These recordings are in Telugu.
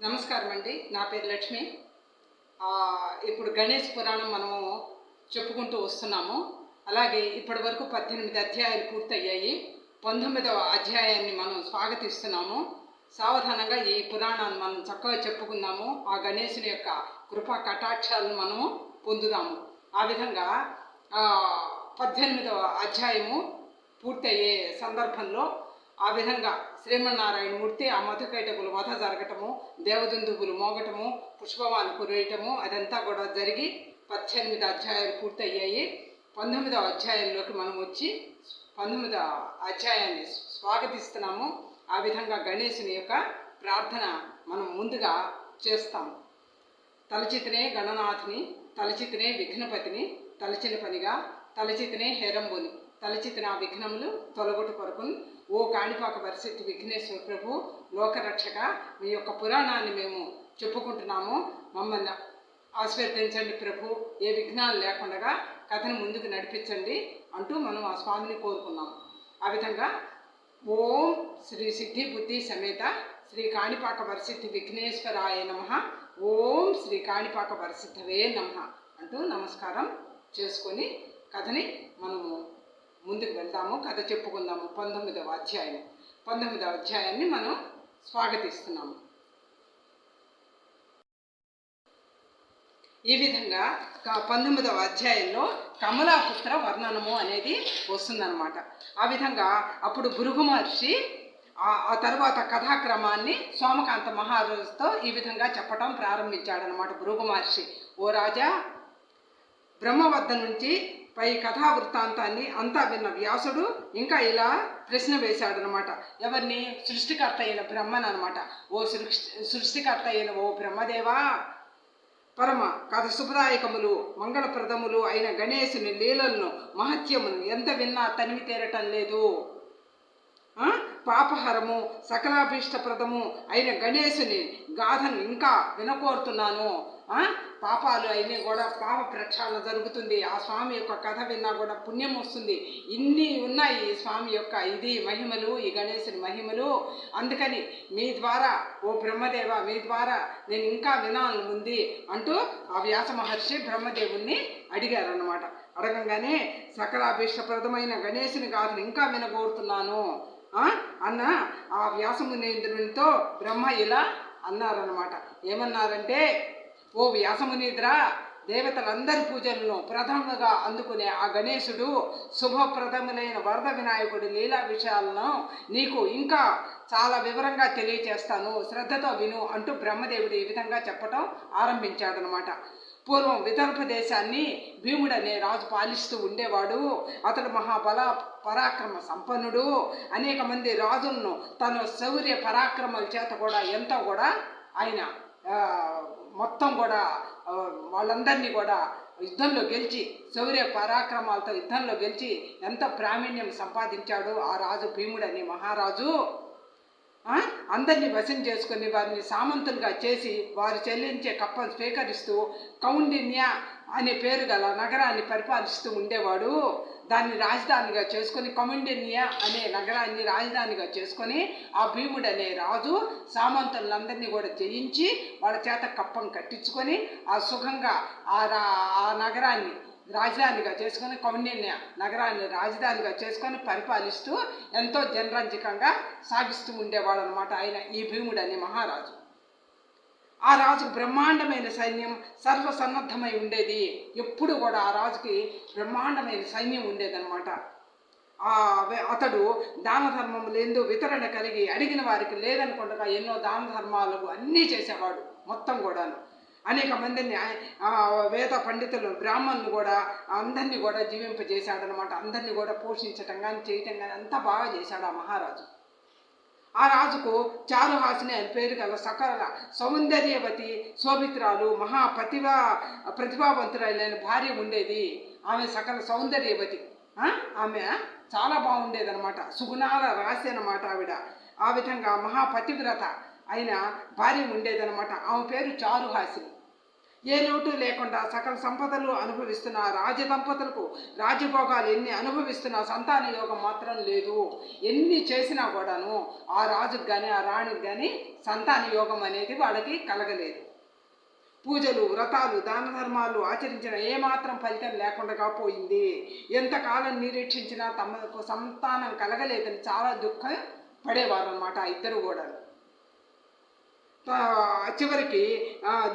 నమస్కారం అండి. నా పేరు లక్ష్మి. ఇప్పుడు గణేష్ పురాణం మనము చెప్పుకుంటూ వస్తున్నాము. అలాగే ఇప్పటి వరకు 18 అధ్యాయాలు పూర్తయ్యాయి. 19వ అధ్యాయాన్ని మనం స్వాగతిస్తున్నాము. సావధానంగా ఈ పురాణాన్ని మనం చక్కగా చెప్పుకుందాము. ఆ గణేశుని యొక్క కృపా కటాక్షాలను మనము పొందుదాము. ఆ విధంగా 18వ అధ్యాయము పూర్తయ్యే సందర్భంలో ఆ విధంగా శ్రీమన్నారాయణమూర్తి ఆ మధుకైటకులు వధ జరగటము, దేవదుందుబులు మోగటము, పుష్పవాలు కురేయటము అదంతా కూడా జరిగి 18 అధ్యాయాలు పూర్తయ్యాయి. 19వ అధ్యాయంలోకి మనం వచ్చి 19వ అధ్యాయాన్ని స్వాగతిస్తున్నాము. ఆ విధంగా గణేశుని యొక్క ప్రార్థన మనం ముందుగా చేస్తాము. తలచితనే గణనాథుని, తలచితనే విఘ్నపతిని, తలచిన పనిగా తలచితనే హేరంబుని, తలచితన విఘ్నములు తొలగొట్టు కొరకుని, ఓ కాణిపాక పరిస్థితి విఘ్నేశ్వర ప్రభు లోకరక్షక, మీ యొక్క పురాణాన్ని మేము చెప్పుకుంటున్నాము, మమ్మల్ని ఆశీర్వదించండి ప్రభు, ఏ విఘ్నాలు లేకుండా కథను ముందుకు నడిపించండి అంటూ మనం ఆ స్వామిని కోరుకున్నాము. ఆ విధంగా ఓం శ్రీ సిద్ధి బుద్ధి సమేత శ్రీ కాణిపాక పరిస్థితి విఘ్నేశ్వరాయ నమః, ఓం శ్రీ కాణిపాక పరిస్థితవే నమః అంటూ నమస్కారం చేసుకొని కథని మనము ముందుకు వెళ్దాము. కథ చెప్పుకుందాము. 19వ అధ్యాయం. 19వ అధ్యాయాన్ని మనం స్వాగతిస్తున్నాము. ఈ విధంగా 19వ అధ్యాయంలో కమలాపుత్ర వర్ణనము అనేది వస్తుందన్నమాట. ఆ విధంగా అప్పుడు భృగు మహర్షి ఆ తర్వాత కథాక్రమాన్ని సోమకాంత మహారాజుతో ఈ విధంగా చెప్పటం ప్రారంభించాడనమాట. భృగు మహర్షి, ఓ రాజా, బ్రహ్మ వద్ద నుంచి పై కథా వృత్తాంతాన్ని అంతా విన్న వ్యాసుడు ఇంకా ఇలా ప్రశ్న వేశాడనమాట. ఎవరిని? సృష్టికర్త అయిన బ్రహ్మను అనమాట. ఓ సృష్టికర్త అయిన ఓ బ్రహ్మదేవా, పరమ కథ శుభదాయకములు మంగళప్రదములు అయిన గణేశుని లీలలను మహత్యమును ఎంత విన్నా తనివి తీరటం లేదు. పాపహరము సకలాభీష్టప్రదము అయిన గణేశుని గాథను ఇంకా వినకోరుతున్నాను. పాపాలు అయినా కూడా పాప ప్రక్షాళన జరుగుతుంది. ఆ స్వామి యొక్క కథ విన్నా కూడా పుణ్యం వస్తుంది. ఇన్ని ఉన్నాయి ఈ స్వామి యొక్క ఇది మహిమలు, ఈ గణేశుని మహిమలు. అందుకని మీ ద్వారా ఓ బ్రహ్మదేవ, మీ ద్వారా నేను ఇంకా వినాలని ఉంది అంటూ ఆ వ్యాస మహర్షి బ్రహ్మదేవుణ్ణి అడిగారన్నమాట. అడగంగానే సకలాభీష్టప్రదమైన గణేశుని గాథను ఇంకా వినగోరుతున్నాను అన్న ఆ వ్యాసమునీంద్రునితో బ్రహ్మ ఇలా అన్నారన్నమాట. ఏమన్నారంటే, ఓ వ్యాసమునీంద్రా, దేవతలందరి పూజలను ప్రథమంగా అందుకునే ఆ గణేశుడు శుభప్రదములైన వరద వినాయకుడి లీలా విషయాలను నీకు ఇంకా చాలా వివరంగా తెలియచేస్తాను, శ్రద్ధతో విను అంటూ బ్రహ్మదేవుడు ఈ విధంగా చెప్పటం ఆరంభించాడనమాట. పూర్వం విదర్భ దేశాన్ని భీముడనే రాజు పాలిస్తూ ఉండేవాడు. అతడు మహాబల పరాక్రమ సంపన్నుడు. అనేక మంది రాజులను తన శౌర్య పరాక్రమాల చేత కూడా ఎంతో కూడా ఆయన మొత్తం కూడా వాళ్ళందరినీ కూడా యుద్ధంలో గెలిచి, శౌర్య పరాక్రమాలతో యుద్ధంలో గెలిచి ఎంతో ప్రావీణ్యం సంపాదించాడు ఆ రాజు భీముడనే మహారాజు. అందరినీ వశం చేసుకుని వారిని సామంతులుగా చేసి వారు చెల్లించే కప్పను స్వీకరిస్తూ కౌండిన్య అనే పేరు గల నగరాన్ని పరిపాలిస్తూ ఉండేవాడు. దాన్ని రాజధానిగా చేసుకొని కౌండిన్య అనే నగరాన్ని రాజధానిగా చేసుకొని ఆ భీముడు అనే రాజు సామంతులందరినీ కూడా జయించి వాళ్ళ చేత కప్పం కట్టించుకొని ఆ సుఖంగా ఆ నగరాన్ని రాజధానిగా చేసుకొని కౌండిన్య నగరాన్ని రాజధానిగా చేసుకొని పరిపాలిస్తూ ఎంతో జనరంజకంగా సాగిస్తూ ఉండేవాడు అనమాట ఆయన ఈ భీముడు అనే మహారాజు. ఆ రాజుకు బ్రహ్మాండమైన సైన్యం సర్వసన్నద్ధమై ఉండేది. ఎప్పుడు కూడా ఆ రాజుకి బ్రహ్మాండమైన సైన్యం ఉండేదన్నమాట. అతడు దాన ధర్మములందు వితరణ కలిగి అడిగిన వారికి లేదనుకుండగా ఎన్నో దాన ధర్మాలు అన్నీ చేసేవాడు. మొత్తం కూడాను అనేక మందిని వేద పండితులు బ్రాహ్మణులు కూడా అందరినీ కూడా జీవింపజేశాడనమాట. అందరినీ కూడా పోషించటం కానీ చేయటం కానీ అంతా బాగా చేశాడు ఆ మహారాజు. ఆ రాజుకు చారుహాసిని అని పేరు గల సకల సౌందర్యవతి శోభిత్రాలు ప్రతిభావంతురాలైన భార్య ఉండేది. ఆమె సకల సౌందర్యవతి. ఆమె చాలా బాగుండేదనమాట. సుగుణాల రాశి అనమాట ఆవిడ. ఆ విధంగా మహాపతివ్రత అయిన భార్య ఉండేదనమాట. ఆమె పేరు చారుహాసిని. ఏ లోటు లేకుండా సకల సంపదలు అనుభవిస్తున్న రాజదంపతులకు రాజభోగాలు ఎన్ని అనుభవిస్తున్నా సంతాన యోగం మాత్రం లేదు. ఎన్ని చేసినా కూడాను ఆ రాజుకు కానీ ఆ రాణికి కానీ సంతాన యోగం అనేది వాళ్ళకి కలగలేదు. పూజలు, వ్రతాలు, దాన ధర్మాలు ఆచరించిన ఏమాత్రం ఫలితం లేకుండా పోయింది. ఎంతకాలం నిరీక్షించినా తమకు సంతానం కలగలేదని చాలా దుఃఖం పడేవారు అన్నమాట ఆ ఇద్దరు కూడా. చివరికి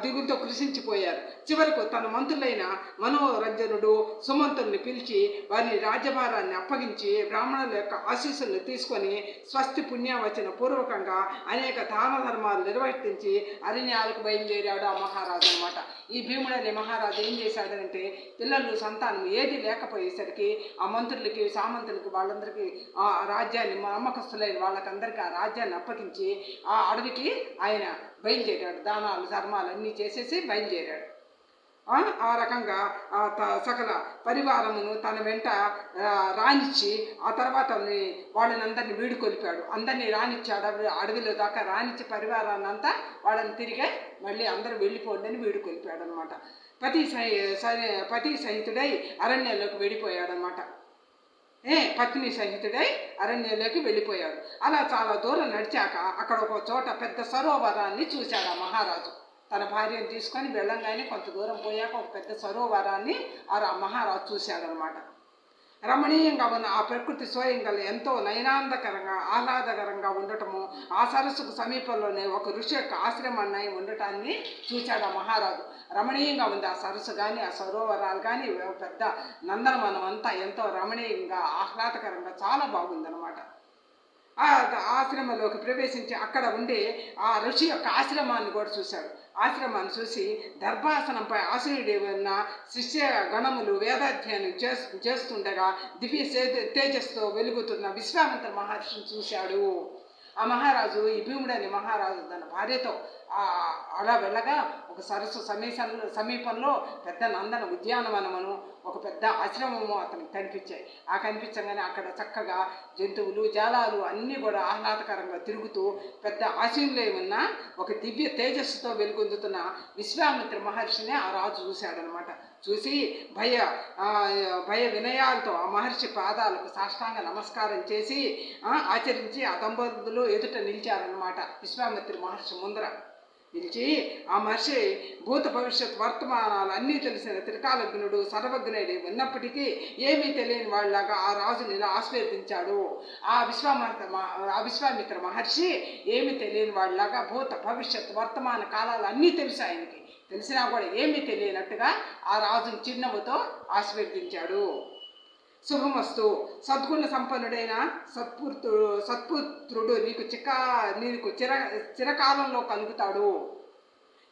దిగులతో కృషించిపోయారు. చివరకు తన మంత్రులైన మనోరంజనుడు సుమంతుల్ని పిలిచి వారిని రాజ్యభారాన్ని అప్పగించి బ్రాహ్మణుల యొక్క ఆశీస్సులను తీసుకొని స్వస్తి పుణ్యవచన పూర్వకంగా అనేక దాన ధర్మాలు నిర్వర్తించి అరణ్యాలకు బయలుదేరాడు ఆ మహారాజు అనమాట. ఈ భీముడు అనే మహారాజు ఏం చేశాడంటే పిల్లలు సంతానం ఏది లేకపోయేసరికి ఆ మంత్రులకి సామంతులకి వాళ్ళందరికీ ఆ రాజ్యాన్ని నమ్మకస్తులైన వాళ్ళకందరికీ ఆ రాజ్యాన్ని అప్పగించి ఆ అడవికి ఆయన బయలుదేరాడు. దానాలు ధర్మాలు అన్నీ చేసేసి బయలుదేరాడు. ఆ రకంగా సకల పరివారమును తన వెంట రానిచ్చి ఆ తర్వాత వాళ్ళని అందరినీ వీడుకొలిపాడు. అందరినీ రానిచ్చాడు. అడవిలో దాకా రానిచ్చి పరివారాన్ని అంతా వాళ్ళని తిరిగి మళ్ళీ అందరూ వెళ్ళిపోండి అని వీడుకొలిపాడు అనమాట. పతి సహితుడై అరణ్యంలోకి వెళ్ళిపోయాడు అనమాట. పత్ని సహితుడై అరణ్యంలోకి వెళ్ళిపోయాడు. అలా చాలా దూరం నడిచాక అక్కడ ఒక చోట పెద్ద సరోవరాన్ని చూశాడు ఆ మహారాజు. తన భార్యను తీసుకొని వెళ్ళంగానే కొంత దూరం పోయాక ఒక పెద్ద సరోవరాన్ని ఆ మహారాజు చూశాడనమాట. రమణీయంగా ఉన్న ఆ ప్రకృతి స్వయంగా ఎంతో నయనాందకరంగా ఆహ్లాదకరంగా ఉండటము, ఆ సరస్సుకు సమీపంలోనే ఒక ఋషి యొక్క ఆశ్రమాన్ని ఉండటాన్ని చూశాడు ఆ మహారాజు. రమణీయంగా ఉంది ఆ సరస్సు కానీ ఆ సరోవరాలు కానీ పెద్ద నందనవనం అంతా ఎంతో రమణీయంగా ఆహ్లాదకరంగా చాలా బాగుందన్నమాట. ఆ ఆశ్రమంలోకి ప్రవేశించి అక్కడ ఉండే ఆ ఋషి యొక్క ఆశ్రమాన్ని కూడా చూశాడు. ఆశ్రమాన్ని చూసి దర్భాసనంపై ఆశ్రయుడి ఉన్న శిష్య గణములు వేదాధ్యయనం చేస్తుండగా దివ్య తేజస్తో వెలుగుతున్న విశ్వామిత్ర మహర్షిని చూశాడు. ఆ మహారాజు ఈ భీముడు అనే మహారాజు తన భార్యతో అలా వెళ్ళగా ఒక సరస్సు సమీపంలో పెద్ద నందన ఉద్యానవనమును ఒక పెద్ద ఆశ్రమము అతనికి కనిపించాయి. ఆ కనిపించగానే అక్కడ చక్కగా జంతువులు జాలాలు అన్నీ కూడా ఆహ్లాదకరంగా తిరుగుతూ పెద్ద ఆశయంలో ఉన్న ఒక దివ్య తేజస్సుతో వెలుగొందుతున్న విశ్వామిత్ర మహర్షిని ఆ రాజు చూశాడనమాట. చూసి భయ వినయాలతో ఆ మహర్షి పాదాలకు సాష్టాంగ నమస్కారం చేసి ఆచరించి ఆ దంపతులు ఎదుట నిలిచారనమాట. విశ్వామిత్ర మహర్షి ముందర నిలిచి ఆ మహర్షి భూత భవిష్యత్ వర్తమానాలు అన్నీ తెలిసిన త్రికాలజ్ఞుడు సర్వజ్ఞుడు ఉన్నప్పటికీ ఏమీ తెలియని వాళ్ళలాగా ఆ రాజుని ఇలా ఆశీర్వదించాడు. ఆ విశ్వామిత్ర మహర్షి ఏమీ తెలియని వాళ్ళలాగా భూత భవిష్యత్ వర్తమాన కాలాలు అన్నీ తెలుసు ఆయనకి. తెలిసినా కూడా ఏమీ తెలియనట్టుగా ఆ రాజుని చిరునవ్వుతో ఆశీర్వదించాడు. శుభమస్తు, సద్గుణ సంపన్నుడైన సత్పుత్రుడు నీకు చిరకాలంలో కలుగుతాడు.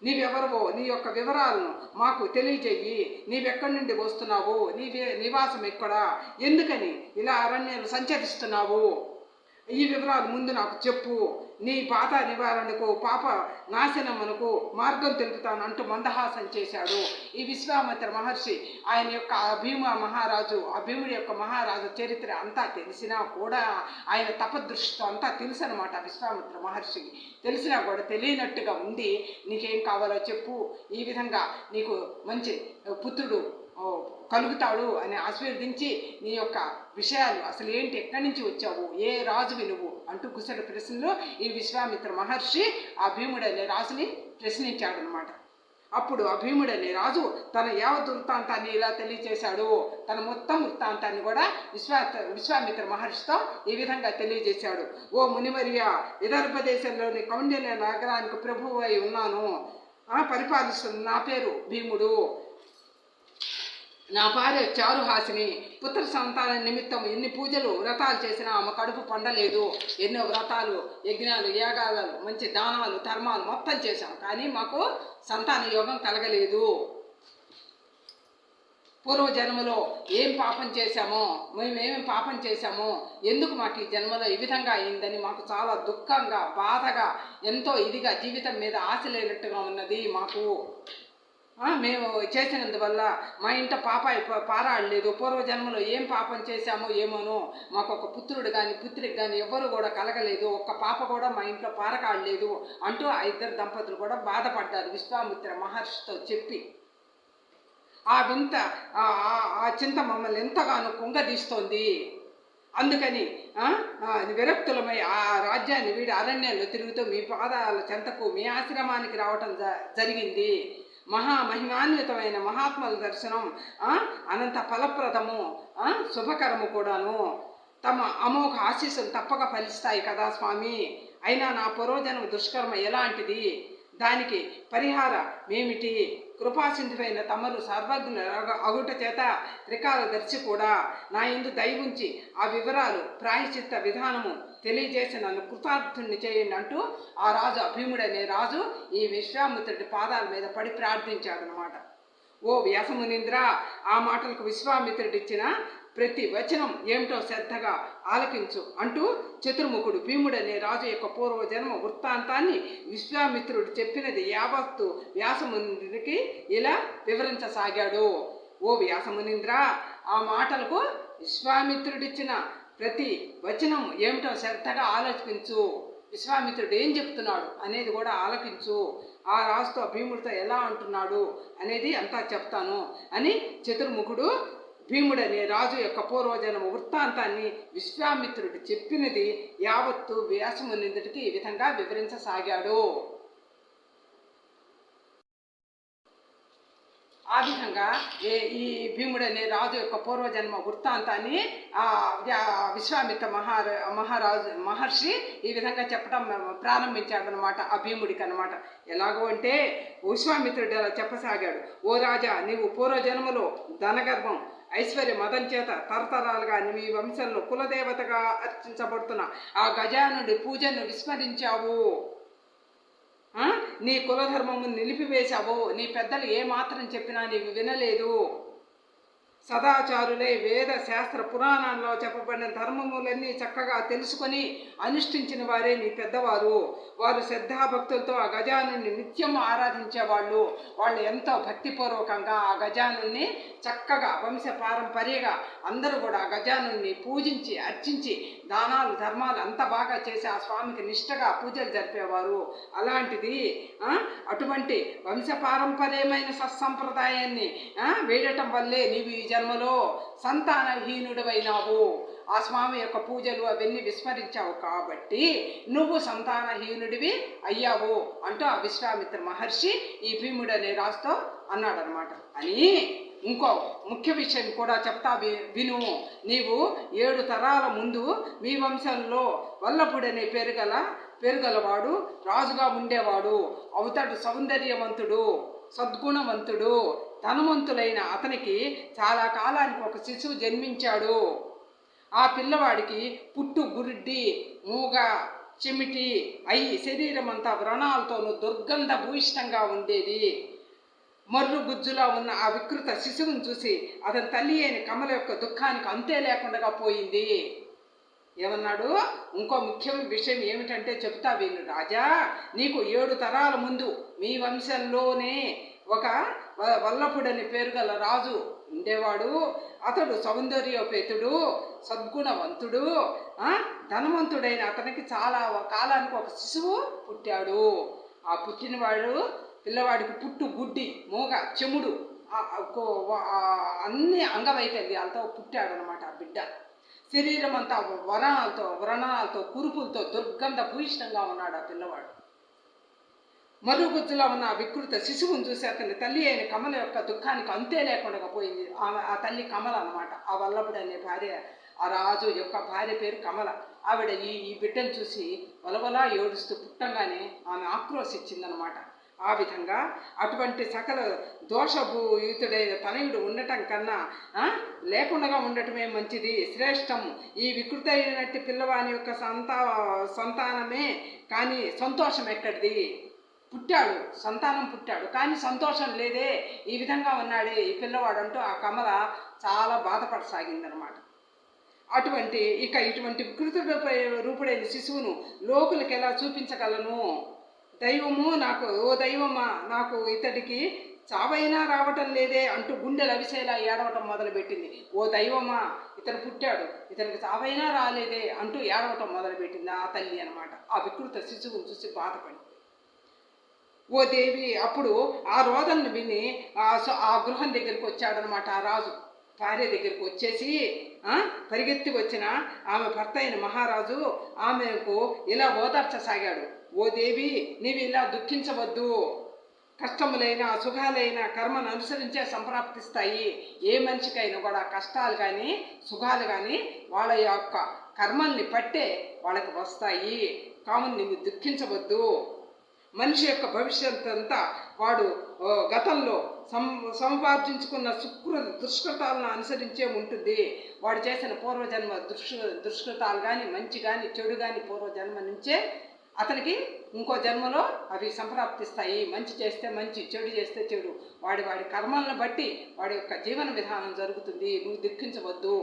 నీవెవరవో నీ యొక్క వివరాలను మాకు తెలియజేయి. నీవెక్కడి నుండి వస్తున్నావు, నీ నివాసం ఎక్కడా, ఎందుకని ఇలా అరణ్యాలు సంచరిస్తున్నావు, ఈ వివరాలు ముందు నాకు చెప్పు. నీ పాత నివారణకు పాప నాశనమునకు మార్గం తెలుపుతాను అంటూ మందహాసం చేశాడు. ఈ విశ్వామిత్ర మహర్షి ఆయన యొక్క భీముడి యొక్క మహారాజు చరిత్ర అంతా తెలిసినా కూడా ఆయన తపదృష్టితో అంతా తెలుసు అనమాట. విశ్వామిత్ర మహర్షికి తెలిసినా కూడా తెలియనట్టుగా ఉండి నీకేం కావాలో చెప్పు, ఈ విధంగా నీకు మంచి పుత్రుడు కలుగుతాడు అని ఆశీర్వదించి నీ యొక్క విషయాలు అసలు ఏంటి, ఎక్కడి నుంచి వచ్చావు, ఏ రాజువి నువ్వు అంటూ కుశల ప్రశ్నలో ఈ విశ్వామిత్ర మహర్షి ఆ భీముడనే రాజుని ప్రశ్నించాడు అనమాట. అప్పుడు ఆ భీముడనే రాజు తన యావత్ వృత్తాంతాన్ని ఇలా తెలియజేశాడు. తన మొత్తం వృత్తాంతాన్ని కూడా విశ్వామిత్ర మహర్షితో ఈ విధంగా తెలియజేశాడు. ఓ మునివర్య, విదర్భ దేశంలోని కౌండిన్య నగరానికి ప్రభువు అయి ఉన్నాను, పరిపాలిస్తున్న నా పేరు భీముడు. నా భార్య చారుహాసిని. పుత్ర సంతాన నిమిత్తం ఎన్ని పూజలు వ్రతాలు చేసినా ఆమె కడుపు పండలేదు. ఎన్నో వ్రతాలు, యజ్ఞాలు, యాగాలు, మంచి దానాలు, ధర్మాలు మొత్తం చేశాం, కానీ మాకు సంతాన యోగం కలగలేదు. పూర్వజన్మలో ఏం పాపం చేశామో, మేమేమేం పాపం చేశామో, ఎందుకు మాకు ఈ జన్మలో ఈ విధంగా అయిందని మాకు చాలా దుఃఖంగా, బాధగా, ఎంతో ఇదిగా జీవితం మీద ఆశ లేనట్టుగా ఉన్నది మాకు మేము చేసినందువల్ల మా ఇంట పారాడలేదు, పూర్వజన్మలో ఏం పాపం చేశామో ఏమోనో, మాకు ఒక పుత్రుడు కానీ పుత్రికి కానీ ఎవ్వరు కూడా కలగలేదు, ఒక్క పాప కూడా మా ఇంట్లో పారకాడలేదు అంటూ ఆ ఇద్దరు దంపతులు కూడా బాధపడ్డారు విశ్వామిత్ర మహర్షితో చెప్పి. ఆ వింత ఆ చింత మమ్మల్ని ఎంతగానో కుంగదీస్తోంది. అందుకని విరక్తులమై ఆ రాజ్యాన్ని వీడి అరణ్యంలో తిరుగుతూ మీ పాదాల చెంతకు మీ ఆశ్రమానికి రావటం జరిగింది. మహిమాన్వితమైన మహాత్ముల దర్శనం అనంత ఫలప్రదము, శుభకరము కూడాను. తమ అమోఘ ఆశీస్సులు తప్పక ఫలిస్తాయి కదా స్వామి. అయినా నా పూర్వజన్మ దుష్కర్మ ఎలాంటిది, దానికి పరిహారమేమిటి? కృపాసింధువైన తమరు సర్వజ్ఞ అగుట చేత త్రికాలదర్శి కూడా నా యందు దయవుంచి ఆ వివరాలు ప్రాయశ్చిత్త విధానము తెలియజేసి నన్ను కృతార్థుణ్ణి చేయండి అంటూ ఆ రాజు అభీముడనే రాజు ఈ విశ్వామిత్రుడి పాదాల మీద పడి ప్రార్థించాడనమాట. ఓ వ్యాసమునింద్ర, ఆ మాటలకు విశ్వామిత్రుడిచ్చిన ప్రతి వచనం ఏమిటో శ్రద్ధగా ఆలకించు అంటూ చతుర్ముఖుడు భీముడనే రాజు యొక్క పూర్వజన్మ వృత్తాంతాన్ని విశ్వామిత్రుడు చెప్పినది యావత్తు వ్యాసమునికి ఇలా వివరించసాగాడు. ఓ వ్యాసమునింద్ర, ఆ మాటలకు విశ్వామిత్రుడిచ్చిన ప్రతి వచనం ఏమిటో శ్రద్ధగా ఆలోచించు, విశ్వామిత్రుడు ఏం చెప్తున్నాడు అనేది కూడా ఆలకించు, ఆ రాజుతో భీముడితో ఎలా అంటున్నాడు అనేది అంతా చెప్తాను అని చతుర్ముఖుడు భీముడనే రాజు యొక్క పూర్వజన్మ వృత్తాంతాన్ని విశ్వామిత్రుడు చెప్పినది యావత్తు వ్యాసమునిందుడికి ఈ విధంగా వివరించసాగాడు. ఆ విధంగా ఈ భీముడనే రాజు యొక్క పూర్వజన్మ వృత్తాంతాన్ని విశ్వామిత్ర మహర్షి ఈ విధంగా చెప్పడం ప్రారంభించాడనమాట ఆ భీముడికి అనమాట. ఎలాగో అంటే విశ్వామిత్రుడు అలా చెప్పసాగాడు. ఓ రాజా, నీవు పూర్వజన్మలో ధనగర్భం ఐశ్వర్య మదం చేత తరతరాలుగా మీ వంశంలో కులదేవతగా అర్చించబడుతున్న ఆ గజానుడి పూజను విస్మరించావు. నీ కులధర్మము నిలిపివేశావు. నీ పెద్దలు ఏమాత్రం చెప్పినా నీవు వినలేదు. సదాచారులై వేద శాస్త్ర పురాణాల్లో చెప్పబడిన ధర్మములన్నీ చక్కగా తెలుసుకొని అనుష్ఠించిన వారే నీ పెద్దవారు. వారు శ్రద్ధాభక్తులతో ఆ గజానుని నిత్యం ఆరాధించేవాళ్ళు. వాళ్ళు ఎంతో భక్తిపూర్వకంగా ఆ గజానుని చక్కగా వంశ పారంపర్యంగా అందరూ కూడా ఆ గజానుని పూజించి అర్చించి దానాలు ధర్మాలు అంత బాగా చేసి ఆ స్వామికి నిష్టగా పూజలు జరిపేవారు. అలాంటిది అటువంటి వంశ పారంపర్యమైన సత్సంప్రదాయాన్ని వేయటం వల్లే నీవు ఈ జన్మలో సంతానహీనుడివైనావు. ఆ స్వామి యొక్క పూజలు అవన్నీ విస్మరించావు కాబట్టి నువ్వు సంతానహీనుడివి అయ్యావు అంటూ ఆ విశ్వామిత్ర మహర్షి ఈ భీముడనే రాజుతో అన్నాడనమాట. అని ఇంకో ముఖ్య విషయం కూడా చెప్తా విను. నీవు 7 తరాల ముందు మీ వంశంలో వల్లభుడనే పేరుగలవాడు రాజుగా ఉండేవాడు. అవుతాడు సౌందర్యవంతుడు, సద్గుణవంతుడు, ధనవంతులైన అతనికి చాలా కాలానికి ఒక శిశువు జన్మించాడు. ఆ పిల్లవాడికి పుట్టు గురుడ్డి, మూగ, చెమిటి అయి శరీరం అంతా వ్రణాలతోనూ దుర్గంధ భూయిష్టంగా ఉండేది. మర్రు గుజ్జులా ఉన్న ఆ వికృత శిశువును చూసి అతని తల్లి అయిన కమల యొక్క దుఃఖానికి అంతే లేకుండా పోయింది. ఏమన్నాడు? ఇంకో ముఖ్యమైన విషయం ఏమిటంటే చెప్తా వీళ్ళు. రాజా, నీకు 7 తరాల ముందు మీ వంశంలోనే ఒక వల్లభుడని పేరు గల రాజు ఉండేవాడు. అతడు సౌందర్యోపేతుడు, సద్గుణవంతుడు, ధనవంతుడైన అతనికి చాలా కాలానికి ఒక శిశువు పుట్టాడు. ఆ పిల్లవాడికి పుట్టు గుడ్డి, మూగ, చెముడు అన్ని అంగవైకల్యాలతో పుట్టాడనమాట ఆ బిడ్డ. శరీరం అంతా వ్రణాలతో కురుపులతో దుర్గంధ భూయిష్టంగా ఉన్నాడు ఆ పిల్లవాడు. మరుగుజ్జులో ఉన్న వికృత శిశువును చూసి అతని తల్లి అయిన కమల యొక్క దుఃఖానికి అంతే లేకుండా పోయింది. ఆ తల్లి కమల అనమాట. ఆ వల్లభుడు అనే భార్య, ఆ రాజు యొక్క భార్య పేరు కమల. ఆవిడ ఈ బిడ్డను చూసి వలవలా ఏడుస్తూ పుట్టంగానే ఆమె ఆక్రోశించిందనమాట. ఆ విధంగా అటువంటి సకల దోషభూయుతుడైన తనయుడు ఉండటం కన్నా లేకుండా ఉండటమే మంచిది, శ్రేష్టం. ఈ వికృతైనట్టి పిల్లవాని యొక్క సంతానమే కానీ సంతోషం ఎక్కడిది? సంతానం పుట్టాడు కానీ సంతోషం లేదే, ఈ విధంగా ఉన్నాడే ఈ పిల్లవాడు అంటూ ఆ కమల చాలా బాధపడసాగిందనమాట. ఇటువంటి వికృత రూపుడైన శిశువును లోకులకు ఎలా చూపించగలను? దైవమా నాకు ఇతడికి చావైనా రావటం లేదే అంటూ గుండెలు అవిసేలా ఏడవటం మొదలుపెట్టింది. ఓ దైవమా, ఇతను పుట్టాడు, ఇతనికి చావైనా రాలేదే అంటూ ఏడవటం మొదలుపెట్టింది ఆ తల్లి అనమాట. ఆ వికృత శిశువును చూసి బాధపడి. ఓ దేవి, అప్పుడు ఆ రోదనను విని ఆ గృహం దగ్గరికి వచ్చాడనమాట ఆ రాజు. భార్య దగ్గరికి వచ్చేసి పరిగెత్తి వచ్చిన ఆమె భర్త అయిన మహారాజు ఆమెకు ఇలా ఓదార్చసాగాడు. ఓ దేవి, నీవు ఇలా దుఃఖించవద్దు. కష్టములైన సుఖాలైన కర్మను అనుసరించే సంప్రాప్తిస్తాయి. ఏ మనిషికైనా కూడా కష్టాలు కానీ సుఖాలు కానీ వాళ్ళ యొక్క కర్మల్ని పట్టే వాళ్ళకి వస్తాయి. కావున నీవు దుఃఖించవద్దు. మనిషి యొక్క భవిష్యత్తు అంతా వాడు గతంలో సంపార్జించుకున్న దుష్కృతాలను అనుసరించే ఉంటుంది. వాడు చేసిన పూర్వజన్మ దుష్కృతాలు కానీ మంచి కానీ చెడు కానీ పూర్వజన్మ నుంచే అతనికి ఇంకో జన్మలో అవి సంప్రాప్తిస్తాయి. మంచి చేస్తే మంచి, చెడు చేస్తే చెడు. వాడి కర్మలను బట్టి వాడి యొక్క జీవన విధానం జరుగుతుంది. నువ్వు దుఃఖించవద్దు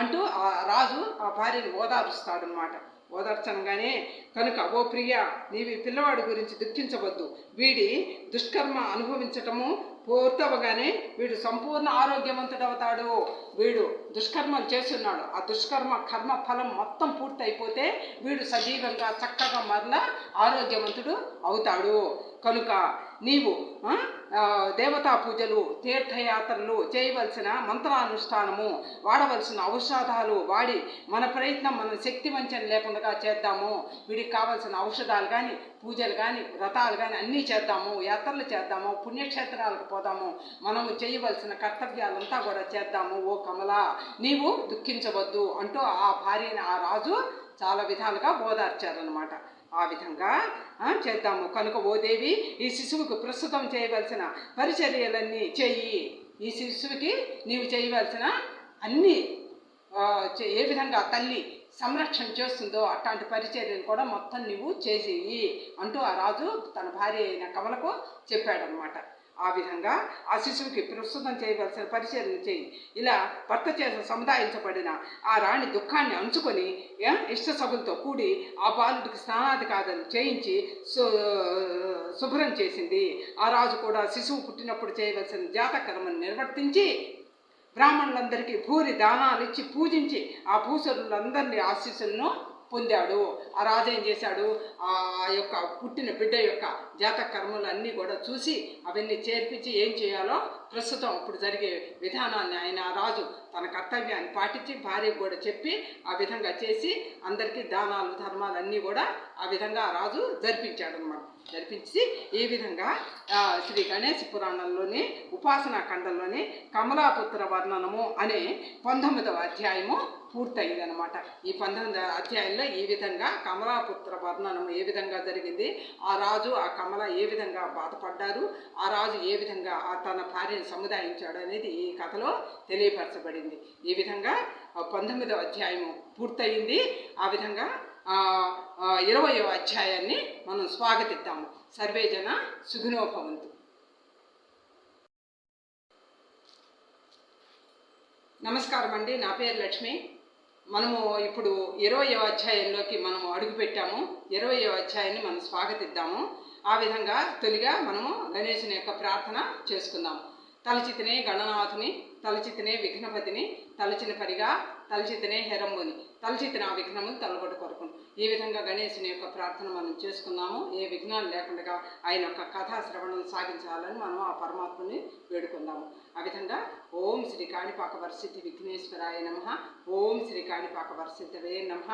అంటూ ఆ రాజు ఆ భార్యను ఓదారుస్తాడనమాట. ఓదార్చనగానే కనుక ఓ ప్రియ, నీవి పిల్లవాడి గురించి దుఃఖించవద్దు. వీడి దుష్కర్మ అనుభవించటము పూర్తవగానే వీడు సంపూర్ణ ఆరోగ్యవంతుడవుతాడు. వీడు దుష్కర్మలు చేస్తున్నాడు, ఆ కర్మ ఫలం మొత్తం పూర్తయిపోతే వీడు సజీవంగా చక్కగా మరలా ఆరోగ్యవంతుడు అవుతాడు. కనుక నీవు దేవతా పూజలు, తీర్థయాత్రలు, చేయవలసిన మంత్రానుష్ఠానము, వాడవలసిన ఔషధాలు వాడి మన ప్రయత్నం, మన శక్తి వంచన లేకుండా చేద్దాము. వీడికి కావలసిన ఔషధాలు కానీ, పూజలు కానీ, వ్రతాలు కానీ అన్నీ చేద్దాము. యాత్రలు చేద్దాము, పుణ్యక్షేత్రాలకు పోదాము. మనము చేయవలసిన కర్తవ్యాలంతా కూడా చేద్దాము. ఓ కమలా, నీవు దుఃఖించవద్దు అంటూ ఆ భార్యని ఆ రాజు చాలా విధాలుగా ఓదార్చారనమాట. ఆ విధంగా చేద్దాము. కనుక ఓ దేవి, ఈ శిశువుకు ప్రస్తుతం చేయవలసిన పరిచర్యలన్నీ చెయ్యి. ఈ శిశువుకి నీవు చేయవలసిన అన్నీ ఏ విధంగా తల్లి సంరక్షణ చేస్తుందో అట్లాంటి పరిచర్యలు కూడా మొత్తం నువ్వు చేసేయి అంటూ ఆ రాజు తన భార్య అయిన కమలకు చెప్పాడనమాట. ఆ విధంగా ఆ శిశువుకి ప్రస్తుతం చేయవలసిన పరిచర్యను చేయి. ఇలా భర్త చేత సముదాయించబడిన ఆ రాణి దుఃఖాన్ని అంచుకొని ఇష్ట సభలతో కూడి ఆ బాలుడికి స్నానాధికారం చేయించి శుభ్రం చేసింది. ఆ రాజు కూడా శిశువు పుట్టినప్పుడు చేయవలసిన జాతకర్మను నిర్వర్తించి బ్రాహ్మణులందరికీ భూరి దానాలు ఇచ్చి పూజించి ఆ భూసురులందరినీ ఆశీస్సులను పొందాడు. ఆ రాజు ఏం చేశాడు, ఆ యొక్క పుట్టిన బిడ్డ యొక్క జాతక కర్మలు అన్నీ కూడా చూసి అవన్నీ చేర్పించి ఏం చేయాలో ప్రస్తుతం ఇప్పుడు జరిగే విధానాన్ని ఆయన రాజు తన కర్తవ్యాన్ని పాటించి భార్యకు కూడా చెప్పి ఆ విధంగా చేసి అందరికీ దానాలు ధర్మాలు అన్నీ కూడా ఆ విధంగా ఆ రాజు జరిపించాడనమాట. జరిపించి ఈ విధంగా శ్రీ గణేశ పురాణంలోని ఉపాసనా ఖండంలోని కమలాపుత్ర వర్ణనము అనే 19వ అధ్యాయము పూర్తయిందనమాట. ఈ 19వ అధ్యాయంలో ఈ విధంగా కమలాపుత్ర వర్ణనము ఏ విధంగా జరిగింది, ఆ రాజు ఆ కమల ఏ విధంగా బాధపడ్డారు, ఆ రాజు ఏ విధంగా తన భార్యను సముదాయించాడు అనేది ఈ కథలో తెలియపరచబడింది. ఈ విధంగా 19వ అధ్యాయము పూర్తయింది. ఆ విధంగా 20వ అధ్యాయాన్ని మనం స్వాగతిద్దాము. సర్వేజన సుఖినో భవంతు. నమస్కారం అండి, నా పేరు లక్ష్మి. మనము ఇప్పుడు 20వ అధ్యాయంలోకి మనము అడుగుపెట్టాము. 20వ అధ్యాయాన్ని మనం స్వాగతిద్దాము. ఆ విధంగా తొలిగా మనము గణేశుని యొక్క ప్రార్థన చేసుకుందాము. తలచితినే గణనాథుని, తలచితినే విఘ్నపతిని, తలచిన పరిగా తలచితినే హెరంబుని, తలచితిన ఆ విఘ్నము తలగొట్టు కొరకును. ఈ విధంగా గణేశుని యొక్క ప్రార్థన మనం చేసుకున్నాము. ఏ విఘ్నాలు లేకుండా ఆయన యొక్క కథా శ్రవణం సాగించాలని మనం ఆ పరమాత్మని వేడుకుందాము. ఆ విధంగా ఓం శ్రీ కాణిపాక వర్షిద్ధి విఘ్నేశ్వరాయ నమః, ఓం శ్రీ కాణిపాక వర్షిద్ధవే నమః,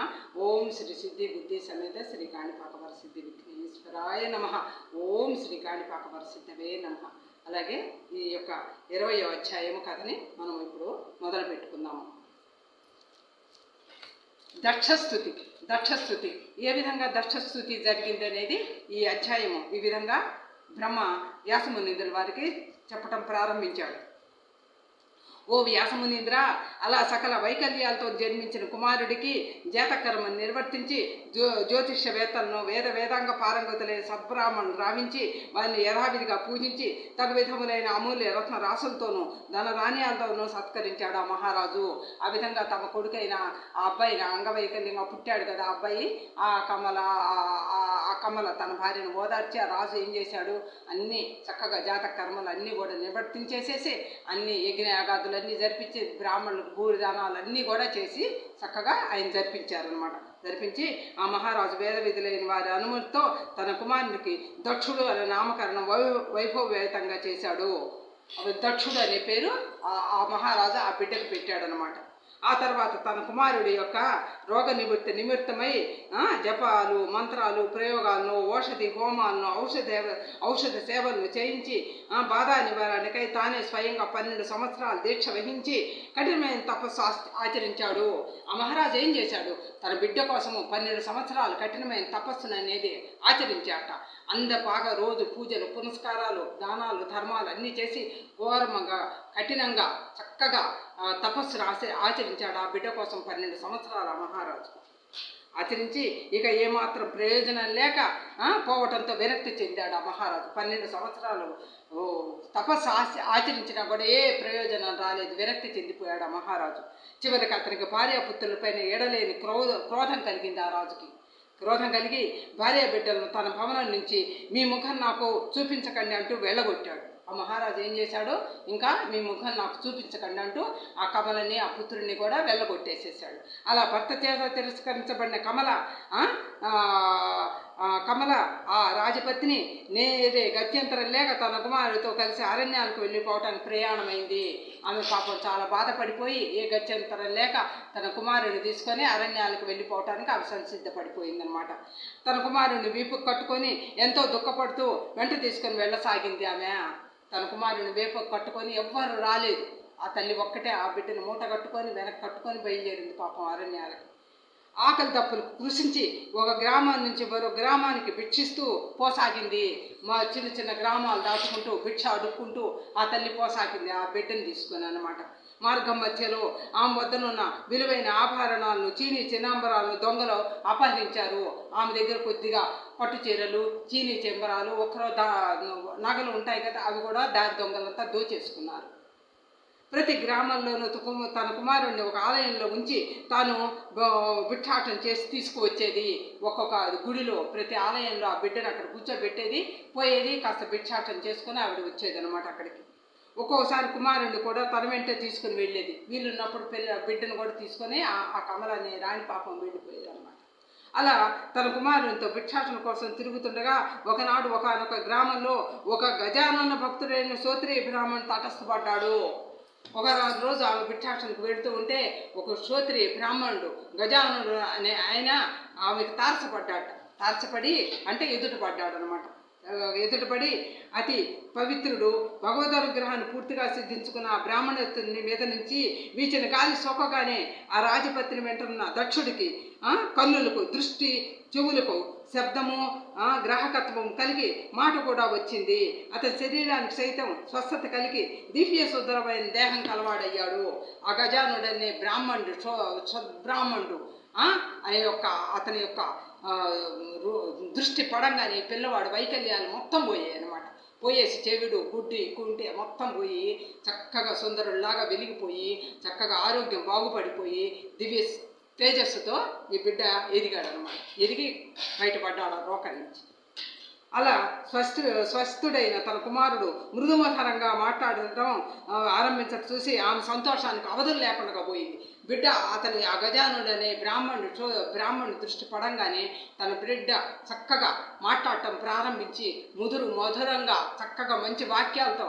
ఓం శ్రీ సిద్ధి బుద్ధి సమేత శ్రీ కాణిపాక వర్షిద్ధి విఘ్నేశ్వరాయ నమః, ఓం శ్రీ కాణిపాక వర్షిద్ధవే నమః. అలాగే ఈ యొక్క 20వ అధ్యాయము కథని మనం ఇప్పుడు మొదలు పెట్టుకుందాము. దక్షస్థుతి ఏ విధంగా దక్షస్థుతి జరిగింది అనేది ఈ అధ్యాయము ఈ విధంగా బ్రహ్మ వ్యాసమునిందుల వారికి చెప్పటం ప్రారంభించాడు. ఓ వ్యాసమునీంద్ర, అలా సకల వైకల్యాలతో జన్మించిన కుమారుడికి జాతకర్మను నిర్వర్తించి జ్యోతిష్యవేత్తలను వేదాంగ పారంగతులైన సద్బ్రాహ్మణులు రావించి వారిని యథావిధిగా పూజించి తగు విధములైన అమూల్య రత్న రాసులతోనూ ధనధాన్యాలతోనూ సత్కరించాడు ఆ మహారాజు. ఆ విధంగా తమ కొడుకైన ఆ అబ్బాయిని అంగవైకల్యంగా పుట్టాడు కదా ఆ అబ్బాయి, ఆ కమల తన భార్యను ఓదార్చి ఆ రాజు ఏం చేశాడు, అన్నీ చక్కగా జాతక కర్మలు అన్నీ కూడా నివర్తించేసేసి అన్ని యజ్ఞయాగాదులన్నీ జరిపించి బ్రాహ్మణులకు భూరిదానాలు అన్నీ కూడా చేసి చక్కగా ఆయన జరిపించారనమాట. జరిపించి ఆ మహారాజు వేద విధులైన వారి అనుమతితో తన కుమారునికి దక్షుడు అనే నామకరణం వైభవవేతంగా చేశాడు. దక్షుడు అనే పేరు ఆ మహారాజు ఆ బిడ్డకు పెట్టాడనమాట. ఆ తర్వాత తన కుమారుడి యొక్క రోగ నిమిత్తమై జపాలు, మంత్రాలు, ప్రయోగాలను, ఔషధి హోమాలను, ఔషధ సేవలను చేయించి బాధా నివారణకై తానే స్వయంగా 12 సంవత్సరాలు దీక్ష వహించి కఠినమైన తపస్సు ఆచరించాడు. ఆ మహారాజు ఏం చేశాడు, తన బిడ్డ కోసము 12 సంవత్సరాలు కఠినమైన తపస్సును అనేది ఆచరించాట. బాగా రోజు పూజలు, పునస్కారాలు, దానాలు, ధర్మాలు అన్నీ చేసి ఘోరంగా కఠినంగా చక్కగా తపస్సు ఆచరించాడు ఆ బిడ్డ కోసం 12 సంవత్సరాలు ఆ మహారాజు ఆచరించి ఇక ఏమాత్రం ప్రయోజనం లేక పోవటంతో విరక్తి చెందాడు ఆ మహారాజు. 12 సంవత్సరాలు తపస్సు ఆచరించినా కూడా ఏ ప్రయోజనం రాలేదు, విరక్తి చెందిపోయాడు ఆ మహారాజు. చివరికి అతనికి భార్యాపుత్రులపైన ఎడలేని క్రోధం కలిగింది ఆ రాజుకి. క్రోధం కలిగి భార్య బిడ్డలను తన భవనం నుంచి మీ ముఖం నాకు చూపించకండి అంటూ వెళ్ళగొట్టాడు. ఆ మహారాజు ఏం చేశాడు, ఇంకా మీ ముఖం నాకు చూపించకండి అంటూ ఆ కమలని ఆ పుత్రుడిని కూడా వెళ్ళగొట్టేసేసాడు. అలా భర్త చేత తిరస్కరించబడిన కమల ఆ రాజపత్ని నేరే గత్యంతరం లేక తన కుమారుడితో కలిసి అరణ్యాలకు వెళ్ళిపోవటానికి ప్రయాణమైంది. ఆమె పాపం చాలా బాధపడిపోయి ఏ గత్యంతరం లేక తన కుమారుడిని తీసుకొని అరణ్యాలకు వెళ్ళిపోవటానికి ఆమె సంసిద్ధపడిపోయిందనమాట. తన కుమారుడిని వీపు కట్టుకొని ఎంతో దుఃఖపడుతూ వెంట తీసుకొని వెళ్ళసాగింది ఆమె. తన కుమారుని వేపు కట్టుకొని ఎవ్వరు రాలేదు. ఆ తల్లి ఒక్కటే ఆ బిడ్డను మూట కట్టుకొని వెనక్కి కట్టుకొని బయలుదేరింది పాపం అరణ్యాలకు. ఆకలి దప్పులు కృషించి ఒక గ్రామం నుంచి మరో గ్రామానికి భిక్షిస్తూ పోసాగింది. మా చిన్న చిన్న గ్రామాలు దాటుకుంటూ భిక్ష అడుక్కుంటూ ఆ తల్లి పోసాగింది ఆ బిడ్డను తీసుకొని అన్నమాట. మార్గం మధ్యలో ఆమె వద్దనున్న విలువైన ఆభరణాలను, చీనీ చిన్నాంబరాలను దొంగలు అపహరించారు. ఆమె దగ్గర కొద్దిగా పట్టు చీరలు, చీనీ చెంబరాలు, నగలు ఉంటాయి కదా, అవి కూడా దారి దొంగలంతా దోచేసుకున్నారు. ప్రతి గ్రామంలోనూ తన కుమారుడిని ఒక ఆలయంలో ఉంచి తాను భిక్షాటం చేసి తీసుకువచ్చేది. ఒక్కొక్క గుడిలో ప్రతి ఆలయంలో ఆ బిడ్డను అక్కడ కూర్చోబెట్టేది, పోయేది, కాస్త భిక్షాటం చేసుకొని ఆవిడ వచ్చేది అనమాట అక్కడికి. ఒక్కొక్కసారి కుమారుడిని కూడా తన వెంటే తీసుకుని వెళ్ళేది. వీళ్ళున్నప్పుడు బిడ్డను కూడా తీసుకొని ఆ కమలని రాణి పాపం వెళ్ళిపోయేది అనమాట. అలా తన కుమారునితో భిక్షాటన కోసం తిరుగుతుండగా ఒకనాడు ఒకనొక గ్రామంలో ఒక గజానన భక్తుడైన శ్రోత్రియ బ్రాహ్మణుడు తటస్థపడ్డాడు. ఒక రోజు ఆమె భిక్షాటనకు వెళుతూ ఉంటే ఒక శ్రోత్రియ బ్రాహ్మణుడు గజానుడు అనే ఆయన ఆమెకు తారసపడి అంటే ఎదుటపడ్డాడు అనమాట. ఎదుటపడి అతి పవిత్రుడు, భగవదనుగ్రహాన్ని పూర్తిగా సిద్ధించుకున్న ఆ బ్రాహ్మణుని మీద నుంచి వీచిన గాలి సోకగానే ఆ రాజపత్ని వెంటనున్న దక్షుడికి కన్నులకు దృష్టి, చెవులకు శబ్దము, గ్రాహకత్వం కలిగి మాట కూడా వచ్చింది. అతని శరీరానికి సైతం స్వస్థత కలిగి దివ్య సుందరమైన దేహం కలవాడయ్యాడు. ఆ గజానుడనే బ్రాహ్మణుడు, సద్బ్రాహ్మణుడు అతని యొక్క దృష్టి పడంగానే పిల్లవాడు వైకల్యాలు మొత్తం పోయాయి అనమాట. పోయేసి చెవిడు, గుడ్డి, కుంటి మొత్తం పోయి చక్కగా సుందరుల్లాగా వెలిగిపోయి చక్కగా ఆరోగ్యం బాగుపడిపోయి దివ్య తేజస్సుతో ఈ బిడ్డ ఎదిగాడు అనమాట. ఎదిగి బయటపడ్డాడు ఆ రోకం నుంచి. అలా స్వస్థుడైన తన కుమారుడు మృదుమధరంగా మాట్లాడటం ఆరంభించడం చూసి ఆమె సంతోషానికి అవధులు లేకుండా పోయింది. బిడ్డ అతని ఆ గజానుడనే బ్రాహ్మణుడి దృష్టి పడంగానే తన బిడ్డ చక్కగా మాట్లాడటం ప్రారంభించి మధురంగా చక్కగా మంచి వాక్యాలతో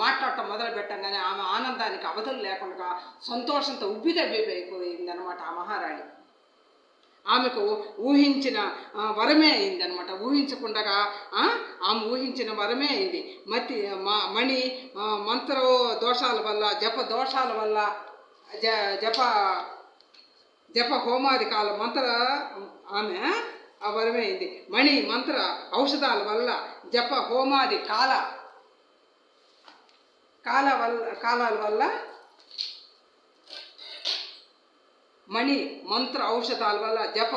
మాట్లాడటం మొదలు పెట్టంగానే ఆమె ఆనందానికి అవధులు లేకుండా సంతోషంతో ఉబ్బితబ్బిపోయింది అనమాట ఆ మహారాణి. ఆమెకు ఊహించిన వరమే అయింది అనమాట. ఊహించకుండా ఆమె ఊహించిన వరమే అయింది. మణి మంత్ర దోషాల వల్ల, జప దోషాల వల్ల, జప హోమాది కాల మంత్ర ఆమె ఆ వరమే అయింది. మణి మంత్ర ఔషధాల వల్ల, జప హోమాది కాలాల వల్ల మణి మంత్ర ఔషధాల వల్ల జప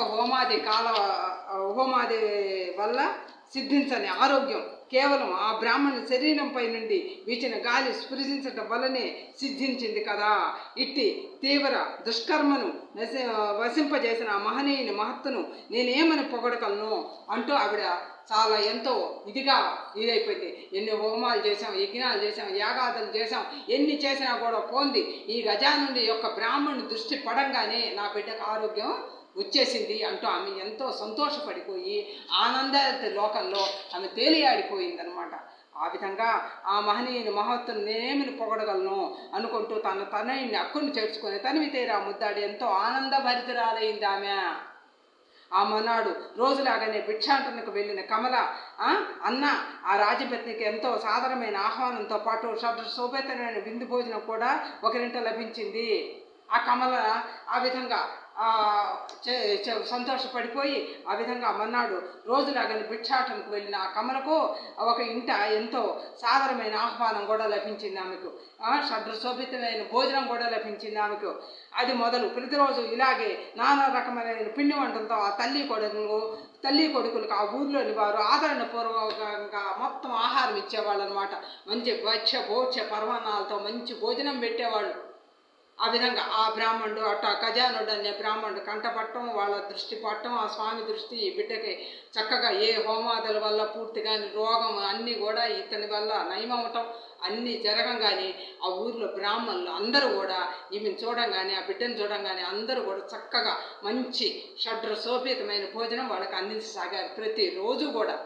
హోమాది వల్ల సిద్ధించని ఆరోగ్యం కేవలం ఆ బ్రాహ్మణ శరీరంపై నుండి వీచిన గాలి స్పృశించటం వల్లనే సిద్ధించింది కదా. ఇట్టి తీవ్ర దుష్కర్మను వసింపజేసిన ఆ మహనీయుని మహత్తును నేనేమని పొగడగలను అంటూ ఆవిడ చాలా ఎంతో ఇదైపోయింది. ఎన్ని హోమాలు చేసాం, యజ్ఞాలు చేసాం, యాగాదులు చేసాం, ఎన్ని చేసినా కూడా పోంది. ఈ గజానుడి యొక్క బ్రాహ్మణుని దృష్టి పడంగానే నా బిడ్డకు ఆరోగ్యం వచ్చేసింది అంటూ ఆమె ఎంతో సంతోషపడిపోయి ఆనంద లోకంలో ఆమె తేలియాడిపోయిందనమాట. ఆ విధంగా ఆ మహనీయుని మహత్తును నేనేమిని పొగడగలను అనుకుంటూ తన తనయుని అక్కుని చేర్చుకొని తనివి తీరా ముద్దాడి ఎంతో ఆనందభరితురాలైంది ఆమె. ఆ మనాడు రోజులాగానే భిక్షాటనకు వెళ్ళిన కమల అన్న ఆ రాజపత్నికి ఎంతో సాధారణమైన ఆహ్వానంతో పాటు శోభేతమైన విందు భోజనం కూడా ఒకరింట లభించింది. ఆ కమల ఆ విధంగా సంతోషపడిపోయి ఆ విధంగా మన్నాడు రోజులాగానే భిక్షాటనకు వెళ్ళిన ఆ కమలకు ఒక ఇంట ఎంతో సాధారణమైన ఆహ్వానం కూడా లభించింది ఆమెకు. శోభితమైన భోజనం కూడా లభించింది ఆమెకు. అది మొదలు ప్రతిరోజు ఇలాగే నానా రకమైన పిండి వంటలతో ఆ తల్లి కొడుకులకు ఆ ఊర్లోని వారు ఆదరణపూర్వకంగా మొత్తం ఆహారం ఇచ్చేవాళ్ళు అనమాట. మంచి భోజ్య పర్వణాలతో మంచి భోజనం పెట్టేవాళ్ళు. ఆ విధంగా ఆ బ్రాహ్మణుడు ఖజానుడు అనే బ్రాహ్మణుడు కంటపట్టడం, వాళ్ళ దృష్టి పట్టడం, ఆ స్వామి దృష్టి ఈ బిడ్డకి చక్కగా ఏ హోమాదుల వల్ల పూర్తిగా రోగం అన్నీ కూడా ఇతని వల్ల నయమవటం అన్నీ జరగంగానే ఆ ఊర్లో బ్రాహ్మణులు అందరూ కూడా ఈమెను చూడంగానే, ఆ బిడ్డను చూడంగానే అందరూ కూడా చక్కగా మంచి షడ్రసోపేతమైన భోజనం వాళ్ళకి అందించసాగారు ప్రతిరోజు కూడా.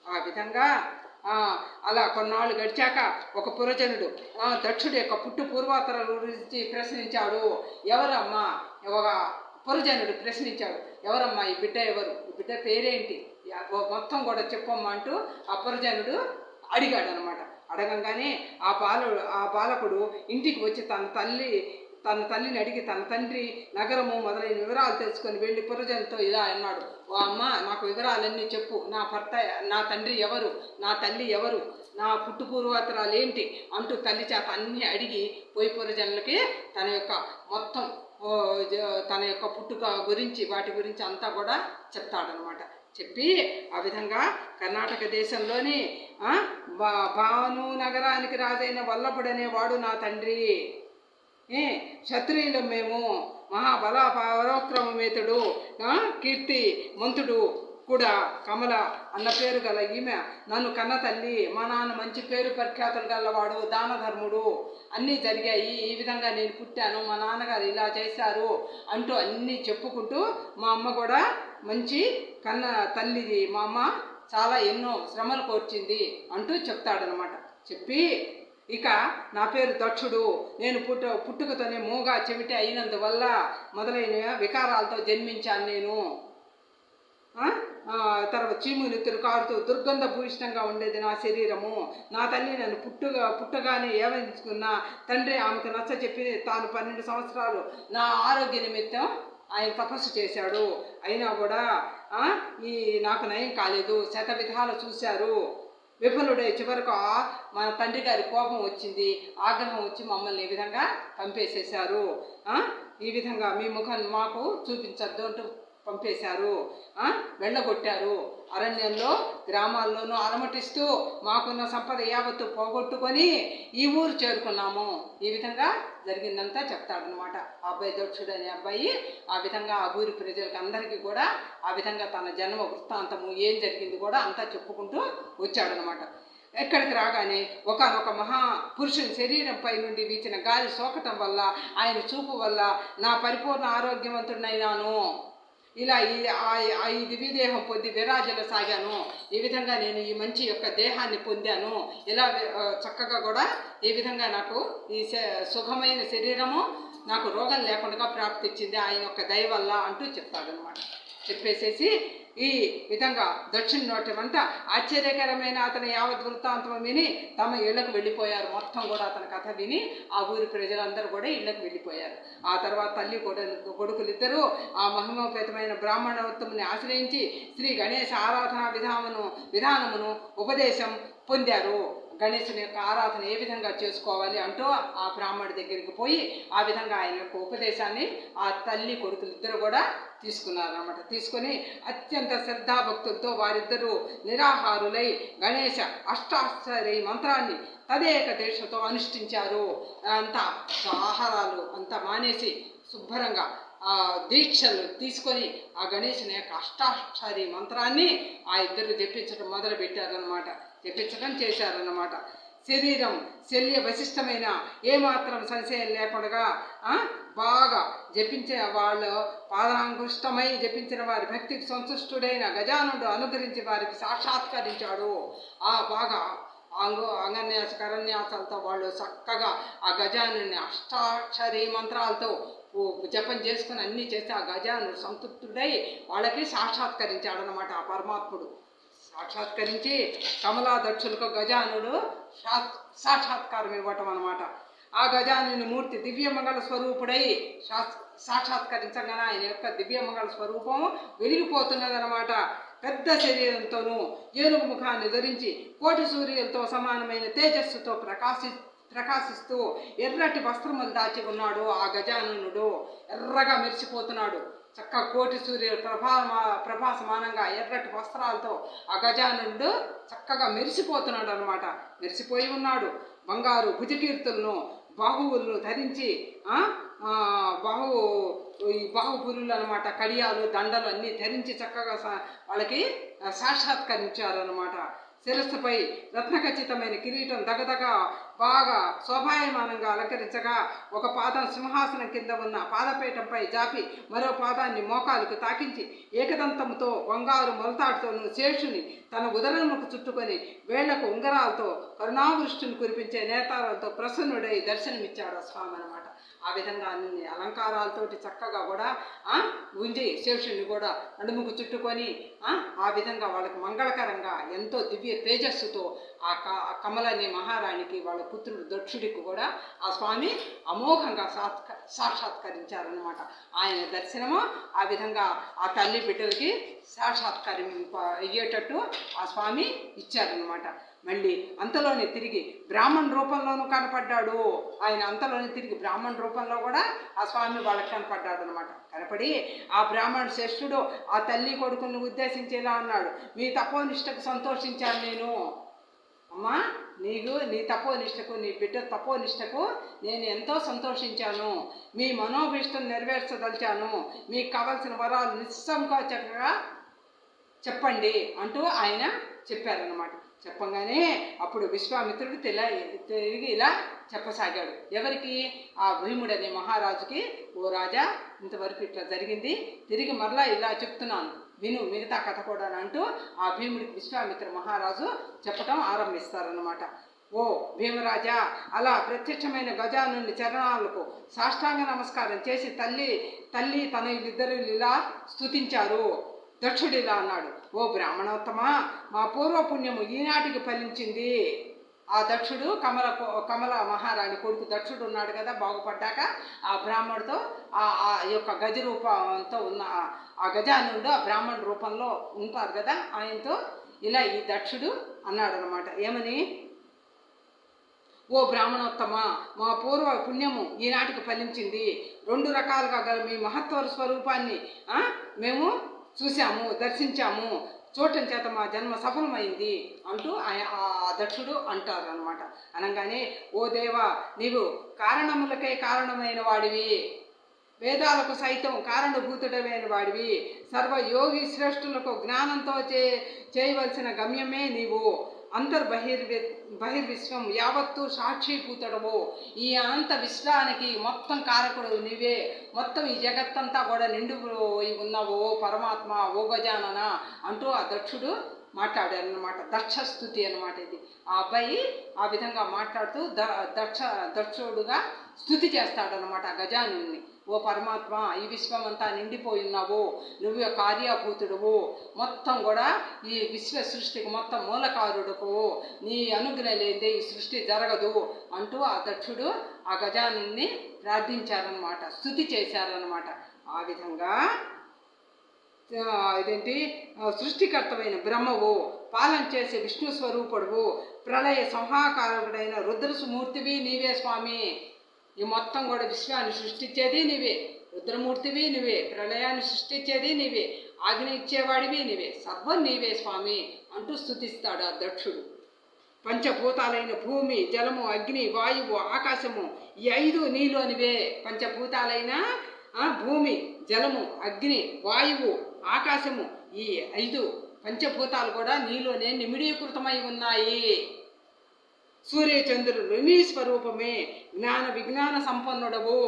ఆ విధంగా అలా కొన్నాళ్ళు గడిచాక ఒక పురజనుడు దక్షుడి యొక్క పుట్టు పూర్వాతరాల గురించి ప్రశ్నించాడు. ఎవరమ్మా? ఒక పురజనుడు ప్రశ్నించాడు, ఎవరమ్మా ఈ బిడ్డ ఎవరు, ఈ బిడ్డ పేరేంటి, మొత్తం కూడా చెప్పమ్మా అంటూ ఆ పురజనుడు అడిగాడు అనమాట. అడగంగానే ఆ బాలకుడు ఇంటికి వచ్చి తన తల్లిని అడిగి తన తండ్రి నగరము మొదలైన వివరాలు తెలుసుకొని వెళ్ళి పురజనుతో ఇలా అన్నాడు, ఓ అమ్మ నాకు వివరాలన్నీ చెప్పు, నా తండ్రి ఎవరు, నా తల్లి ఎవరు, నా పుట్టు పూర్వోత్తరాలు ఏంటి అంటూ తల్లి చేత అన్నీ అడిగి పోయి పురజనులకి తన యొక్క మొత్తం తన యొక్క పుట్టుక గురించి వాటి గురించి అంతా కూడా చెప్తాడనమాట. చెప్పి ఆ విధంగా కర్ణాటక దేశంలోని భాను నగరానికి రాజైన వల్లభుడనేవాడు నా తండ్రి. క్షత్రియులు మేము, మహాబల పరాక్రమమేతుడు, కీర్తి మంతుడు కూడా కమల అన్న పేరు గల ఈమె నన్ను కన్న తల్లి. మా నాన్న మంచి పేరు ప్రఖ్యాతులు గలవాడు, దాన ధర్ముడు, అన్నీ జరిగాయి. ఈ విధంగా నేను పుట్టాను, మా నాన్నగారు ఇలా చేశారు అంటూ అన్నీ చెప్పుకుంటూ మా అమ్మ కూడా మంచి కన్న తల్లిది, మా అమ్మ చాలా ఎన్నో శ్రమలు కోర్చింది అంటూ చెప్తాడనమాట. చెప్పి ఇక నా పేరు దక్షుడు, నేను పుట్టుకతోనే మూగా చెవిటి అయినందువల్ల మొదలైన వికారాలతో జన్మించాను నేను. తర్వాత చీమునెత్తులు కారుతూ దుర్గంధ భూయిష్టంగా ఉండేది నా శరీరము. నా తల్లి నన్ను పుట్టగానే ఏమనుకున్నా తండ్రి ఆమెకు నచ్చ చెప్పి తాను 12 సంవత్సరాలు నా ఆరోగ్య నిమిత్తం ఆయన తపస్సు చేశాడు. అయినా కూడా నాకు నయం కాలేదు, శత విధాలు చూశారు. విఫలుడై చివరకు మన తండ్రి గారి కోపం వచ్చింది, ఆగ్రహం వచ్చి మమ్మల్ని ఈ విధంగా పంపేసేశారు. ఈ విధంగా మీ ముఖం మాకు చూపించద్దు అంటూ పంపేశారు, వెళ్ళగొట్టారు. అరణ్యంలో గ్రామాల్లోనూ అలమటిస్తూ మాకున్న సంపద యావత్తు పోగొట్టుకొని ఈ ఊరు చేరుకున్నాము. ఈ విధంగా జరిగిందంతా చెప్తాడనమాట ఆ అబ్బాయి, దక్షుడు అనే అబ్బాయి. ఆ విధంగా ఆ ఊరి ప్రజలకు అందరికీ కూడా ఆ విధంగా తన జన్మ వృత్తాంతము ఏం జరిగింది కూడా అంతా చెప్పుకుంటూ వచ్చాడనమాట. ఎక్కడికి రాగానే ఒకనొక మహాపురుషుని శరీరంపై నుండి వీచిన గాలి సోకటం వల్ల, ఆయన చూపు వల్ల నా పరిపూర్ణ ఆరోగ్యవంతుడినైనాను. ఇలా ఈ దివ్యదేహం పొంది విరాజులు సాగాను. ఈ విధంగా నేను ఈ మంచి యొక్క దేహాన్ని పొందాను. ఇలా చక్కగా కూడా ఈ విధంగా నాకు ఈ సుఖమైన శరీరము నాకు రోగం లేకుండా ప్రాప్తించింది ఆయన యొక్క దయ వల్ల అంటూ చెప్తాడనమాట. చెప్పేసేసి ఈ విధంగా దక్షిణ నోటమంతా ఆశ్చర్యకరమైన అతని యావత్ వృత్తాంతం విని తమ ఇళ్లకు వెళ్ళిపోయారు. మొత్తం కూడా అతని కథ విని ఆ ఊరి ప్రజలందరూ కూడా ఇళ్లకు వెళ్ళిపోయారు. ఆ తర్వాత తల్లి కొడుకులిద్దరూ ఆ మహిమోపేతమైన బ్రాహ్మణోత్తముని ఆశ్రయించి శ్రీ గణేశ ఆరాధన విధానమును ఉపదేశం పొందారు. గణేశుని యొక్క ఆరాధన ఏ విధంగా చేసుకోవాలి అంటూ ఆ బ్రాహ్మణుడి దగ్గరికి పోయి ఆ విధంగా ఆయన యొక్క ఉపదేశాన్ని ఆ తల్లి కొడుకులు ఇద్దరు కూడా తీసుకున్నారన్నమాట. తీసుకొని అత్యంత శ్రద్ధాభక్తులతో వారిద్దరూ నిరాహారులై గణేశ అష్టాక్షరి మంత్రాన్ని తదేక దీక్షతో అనుష్ఠించారు. అంతా ఆహారాలు అంతా మానేసి శుభ్రంగా దీక్షలు తీసుకొని ఆ గణేశుని యొక్క అష్టాక్షరి మంత్రాన్ని ఆ ఇద్దరు జపించడం మొదలు పెట్టారనమాట. జపించడం చేశారన్నమాట. శరీరం శల్య వశిష్టమైన ఏమాత్రం సంశయం లేకుండా బాగా జపించే వాళ్ళు పాదాంగుష్టమై జపించిన వారి భక్తికి సంతుష్టుడైన గజానుడు అనుగ్రహించి వారికి సాక్షాత్కరించాడు. బాగా అంగన్యాస కరన్యాసాలతో వాళ్ళు చక్కగా ఆ గజానుని అష్టాక్షరి మంత్రాలతో జపం చేసుకుని అన్నీ చేస్తే ఆ గజానుడు సంతృప్తుడై వాళ్ళకి సాక్షాత్కరించాడనమాట. ఆ పరమాత్ముడు సాక్షాత్కరించి కమలాదక్షులకు గజానుడు సాక్షాత్కారం ఇవ్వటం అనమాట. ఆ గజానుని మూర్తి దివ్యమంగళ స్వరూపుడై సాక్షాత్కరించగానే ఆయన యొక్క దివ్యమంగళ స్వరూపం వెలిగిపోతున్నదనమాట. పెద్ద శరీరంతోనూ ఏనుగు ముఖాన్ని ధరించి కోటి సూర్యులతో సమానమైన తేజస్సుతో ప్రకాశిస్తూ ఎర్రటి వస్త్రములు దాచి ఉన్నాడు. ఆ గజాననుడు ఎర్రగా మెరిసిపోతున్నాడు. చక్క కోటి సూర్యుల ప్రభాసమానంగా ఎర్రటి వస్త్రాలతో ఆ గజాననుడు చక్కగా మెరిసిపోతున్నాడు అనమాట. మెరిసిపోయి ఉన్నాడు. బంగారు భుజకీర్తులను బాహువులను ధరించి బాహుపురులు అనమాట, కడియాలు దండలు అన్నీ ధరించి చక్కగా వాళ్ళకి సాక్షాత్కరించారు అనమాట. శిరస్సుపై రత్నఖచ్చితమైన కిరీటం దగదగ బాగా శోభాయమానంగా అలంకరించగా ఒక పాదం సింహాసనం కింద ఉన్న పాదపీఠంపై జాపి మరో పాదాన్ని మోకాలకు తాకించి ఏకదంతంతో బంగారు మొలతాడుతోనూ శేషుని తన ఉదరముకు చుట్టుకొని వేళ్లకు ఉంగరాలతో కరుణావృష్టిని కురిపించే నేతాలతో ప్రసన్నుడై దర్శనమిచ్చాడు స్వామి అనమాట. ఆ విధంగా అన్ని అలంకారాలతోటి చక్కగా కూడా ఉంచి శేషుని కూడా నడుముకు చుట్టుకొని ఆ విధంగా వాళ్ళకి మంగళకరంగా ఎంతో దివ్య తేజస్సుతో ఆ కమలని మహారాణికి వాళ్ళ పుత్రుడు దక్షుడికి కూడా ఆ స్వామి అమోఘంగా సాక్షాత్కరించారనమాట. ఆయన దర్శనము ఆ విధంగా ఆ తల్లి బిడ్డలకి సాక్షాత్కారం అయ్యేటట్టు ఆ స్వామి ఇచ్చారనమాట. మళ్ళీ అంతలోనే తిరిగి బ్రాహ్మణ రూపంలోనూ కనపడ్డాడు. ఆయన అంతలోనే తిరిగి బ్రాహ్మణ రూపంలో కూడా ఆ స్వామి వాళ్ళకి కనపడ్డాడు అనమాట. కనపడి ఆ బ్రాహ్మణ శ్రేష్ఠుడు ఆ తల్లి కొడుకుని ఉద్దేశించేలా అన్నాడు, మీ తపోనిష్టకు సంతోషించాను నేను. అమ్మా, నీ తపోనిష్టకు, నీ బిడ్డ తపోనిష్టకు నేను ఎంతో సంతోషించాను. మీ మనోభీష్టం నెరవేర్చదలిచాను. మీకు కావలసిన వరాలు నిస్సంకోచంగా చెప్పండి అంటూ ఆయన చెప్పారనమాట. చెప్పగానే అప్పుడు విశ్వామిత్రుడు తిరిగి ఇలా చెప్పసాగాడు. ఎవరికి? ఆ భీముడనే మహారాజుకి, ఓ రాజా, ఇంతవరకు ఇట్లా జరిగింది, తిరిగి మరలా ఇలా చెప్తున్నాను, విను మిగతా కథ కూడా అంటూ ఆ భీముడికి విశ్వామిత్ర మహారాజు చెప్పటం ఆరంభిస్తారన్నమాట. ఓ భీమరాజా, అలా ప్రత్యక్షమైన గజానుని చరణాలకు సాష్టాంగ నమస్కారం చేసి తల్లి తన ఇద్దరు ఇలా స్తుతించారు. దక్షుడు ఇలా అన్నాడు, ఓ బ్రాహ్మణోత్తమా, మా పూర్వపుణ్యము ఈనాటికి ఫలించింది. ఆ దక్షుడు కమల మహారాణి కొడుకు దక్షుడు ఉన్నాడు కదా, బాగుపడ్డాక ఆ బ్రాహ్మణుడితో ఆ యొక్క గజ రూపంతో ఉన్న ఆ గజానుడు ఆ బ్రాహ్మణ రూపంలో ఉంటారు కదా, ఆయనతో ఇలా ఈ దక్షుడు అన్నాడు అనమాట. ఏమని? ఓ బ్రాహ్మణోత్తమ, మా పూర్వ పుణ్యము ఈనాటికి ఫలించింది. 2 రకాలుగా గల మీ మహత్వ స్వరూపాన్ని మేము చూశాము, దర్శించాము. చూడటం చేత మా జన్మ సఫలమైంది అంటూ ఆ దక్షుడు అంటారు అనమాట. అనగానే, ఓ దేవా, నీవు కారణములకే కారణమైన వాడివి, వేదాలకు సైతం కారణభూతుడమైన వాడివి, సర్వయోగి శ్రేష్ఠులకు జ్ఞానంతో చేయవలసిన గమ్యమే నీవు. బహిర్విశ్వం యావత్తు సాక్షిభూతుడవు. ఈ అనంత విశ్వానికి మొత్తం కారకుడు నీవే. మొత్తం ఈ జగత్తంతా కూడా నిండిపోయి ఉన్నావు పరమాత్మ, ఓ గజానన అంటూ ఆ దక్షుడు మాట్లాడారు అనమాట. దక్షస్తుతి అనమాట ఇది. ఆ అబ్బాయి ఆ విధంగా మాట్లాడుతూ దక్షుడుగా స్తుతి చేస్తాడనమాట ఆ గజానుని. ఓ పరమాత్మ, ఈ విశ్వమంతా నిండిపోయి ఉన్నావు, నువ్వు కార్యభూతుడువు, మొత్తం కూడా ఈ విశ్వ సృష్టికి మొత్తం మూలకారుడుకు, నీ అనుగ్రహం లేదే ఈ సృష్టి జరగదు అంటూ ఆ దక్షుడు ఆ గజానుని ప్రార్థించారనమాట, స్తుతి చేశారనమాట. ఆ విధంగా సృష్టికర్తమైన బ్రహ్మవు పాలన చేసే విష్ణు స్వరూపుడువు, ప్రళయ సంహాకారకుడైన రుద్రమూర్తివి నీవే స్వామి. ఈ మొత్తం కూడా విశ్వాన్ని సృష్టించేది నీవే, రుద్రమూర్తివి నీవే, ప్రళయాన్ని సృష్టించేది నీవే, ఆజ్ఞ ఇచ్చేవాడివి నీవే, సర్వం నీవే స్వామి అంటూ స్తుతిస్తాడు ఆ దక్షుడు. పంచభూతాలైన భూమి, జలము, అగ్ని, వాయువు, ఆకాశము ఈ 5 నీలోనివే. పంచభూతాలైన భూమి, జలము, అగ్ని, వాయువు, ఆకాశము ఈ 5 పంచభూతాలు కూడా నీలోనే నిమిడీకృతమై ఉన్నాయి. సూర్యచంద్రులు నీ స్వరూపమే. జ్ఞాన విజ్ఞాన సంపన్నుడవు,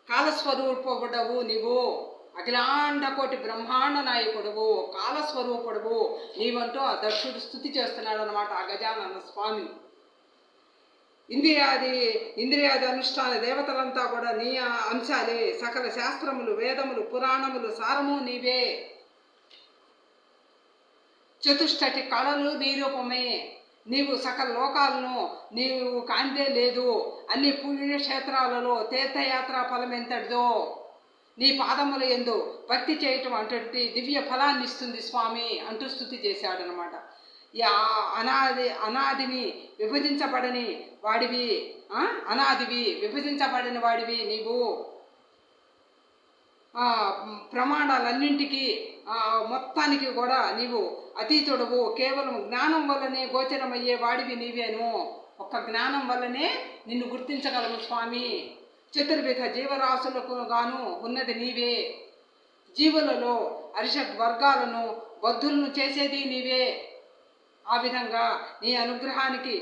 కాలస్వరూపుడవు నీవు. అఖిలాండ కోటి బ్రహ్మాండ నాయకుడువు, కాలస్వరూపుడువు నీవంటూ ఆ దక్షుడు స్తుతి చేస్తున్నాడు అనమాట ఆ గజానన స్వామి. ఇంద్రియాది అనుష్ఠాన దేవతలంతా కూడా నీ అంశాలే. సకల శాస్త్రములు, వేదములు, పురాణములు సారము నీవే. చతుష్టటి కళలు నీ రూపమే. నీవు సకల లోకాలను నీవు కాందే లేదు. అన్ని పుణ్యక్షేత్రాలలో తీర్థయాత్ర ఫలం ఎంతటిదో. నీ పాదముల యందు భక్తి చేయటం అంటే దివ్య ఫలాన్ని ఇస్తుంది స్వామి అంటూ స్తుతి చేశాడనమాట. అనాదిని విభజించబడని వాడివి, అనాదివి విభజించబడిన వాడివి నీవు. ప్రమాణాలన్నింటికి మొత్తానికి కూడా నీవు అతీతుడవు. కేవలం జ్ఞానం వల్లనే గోచరమయ్యే వాడివి నీవేను. ఒక్క జ్ఞానం వల్లనే నిన్ను గుర్తించగలము స్వామి. చతుర్విధ జీవరాశులకు గాను ఉన్నది నీవే. జీవులలో అరిషడ్ వర్గాలను బద్ధులను చేసేది నీవే. ఆ విధంగా నీ అనుగ్రహానికి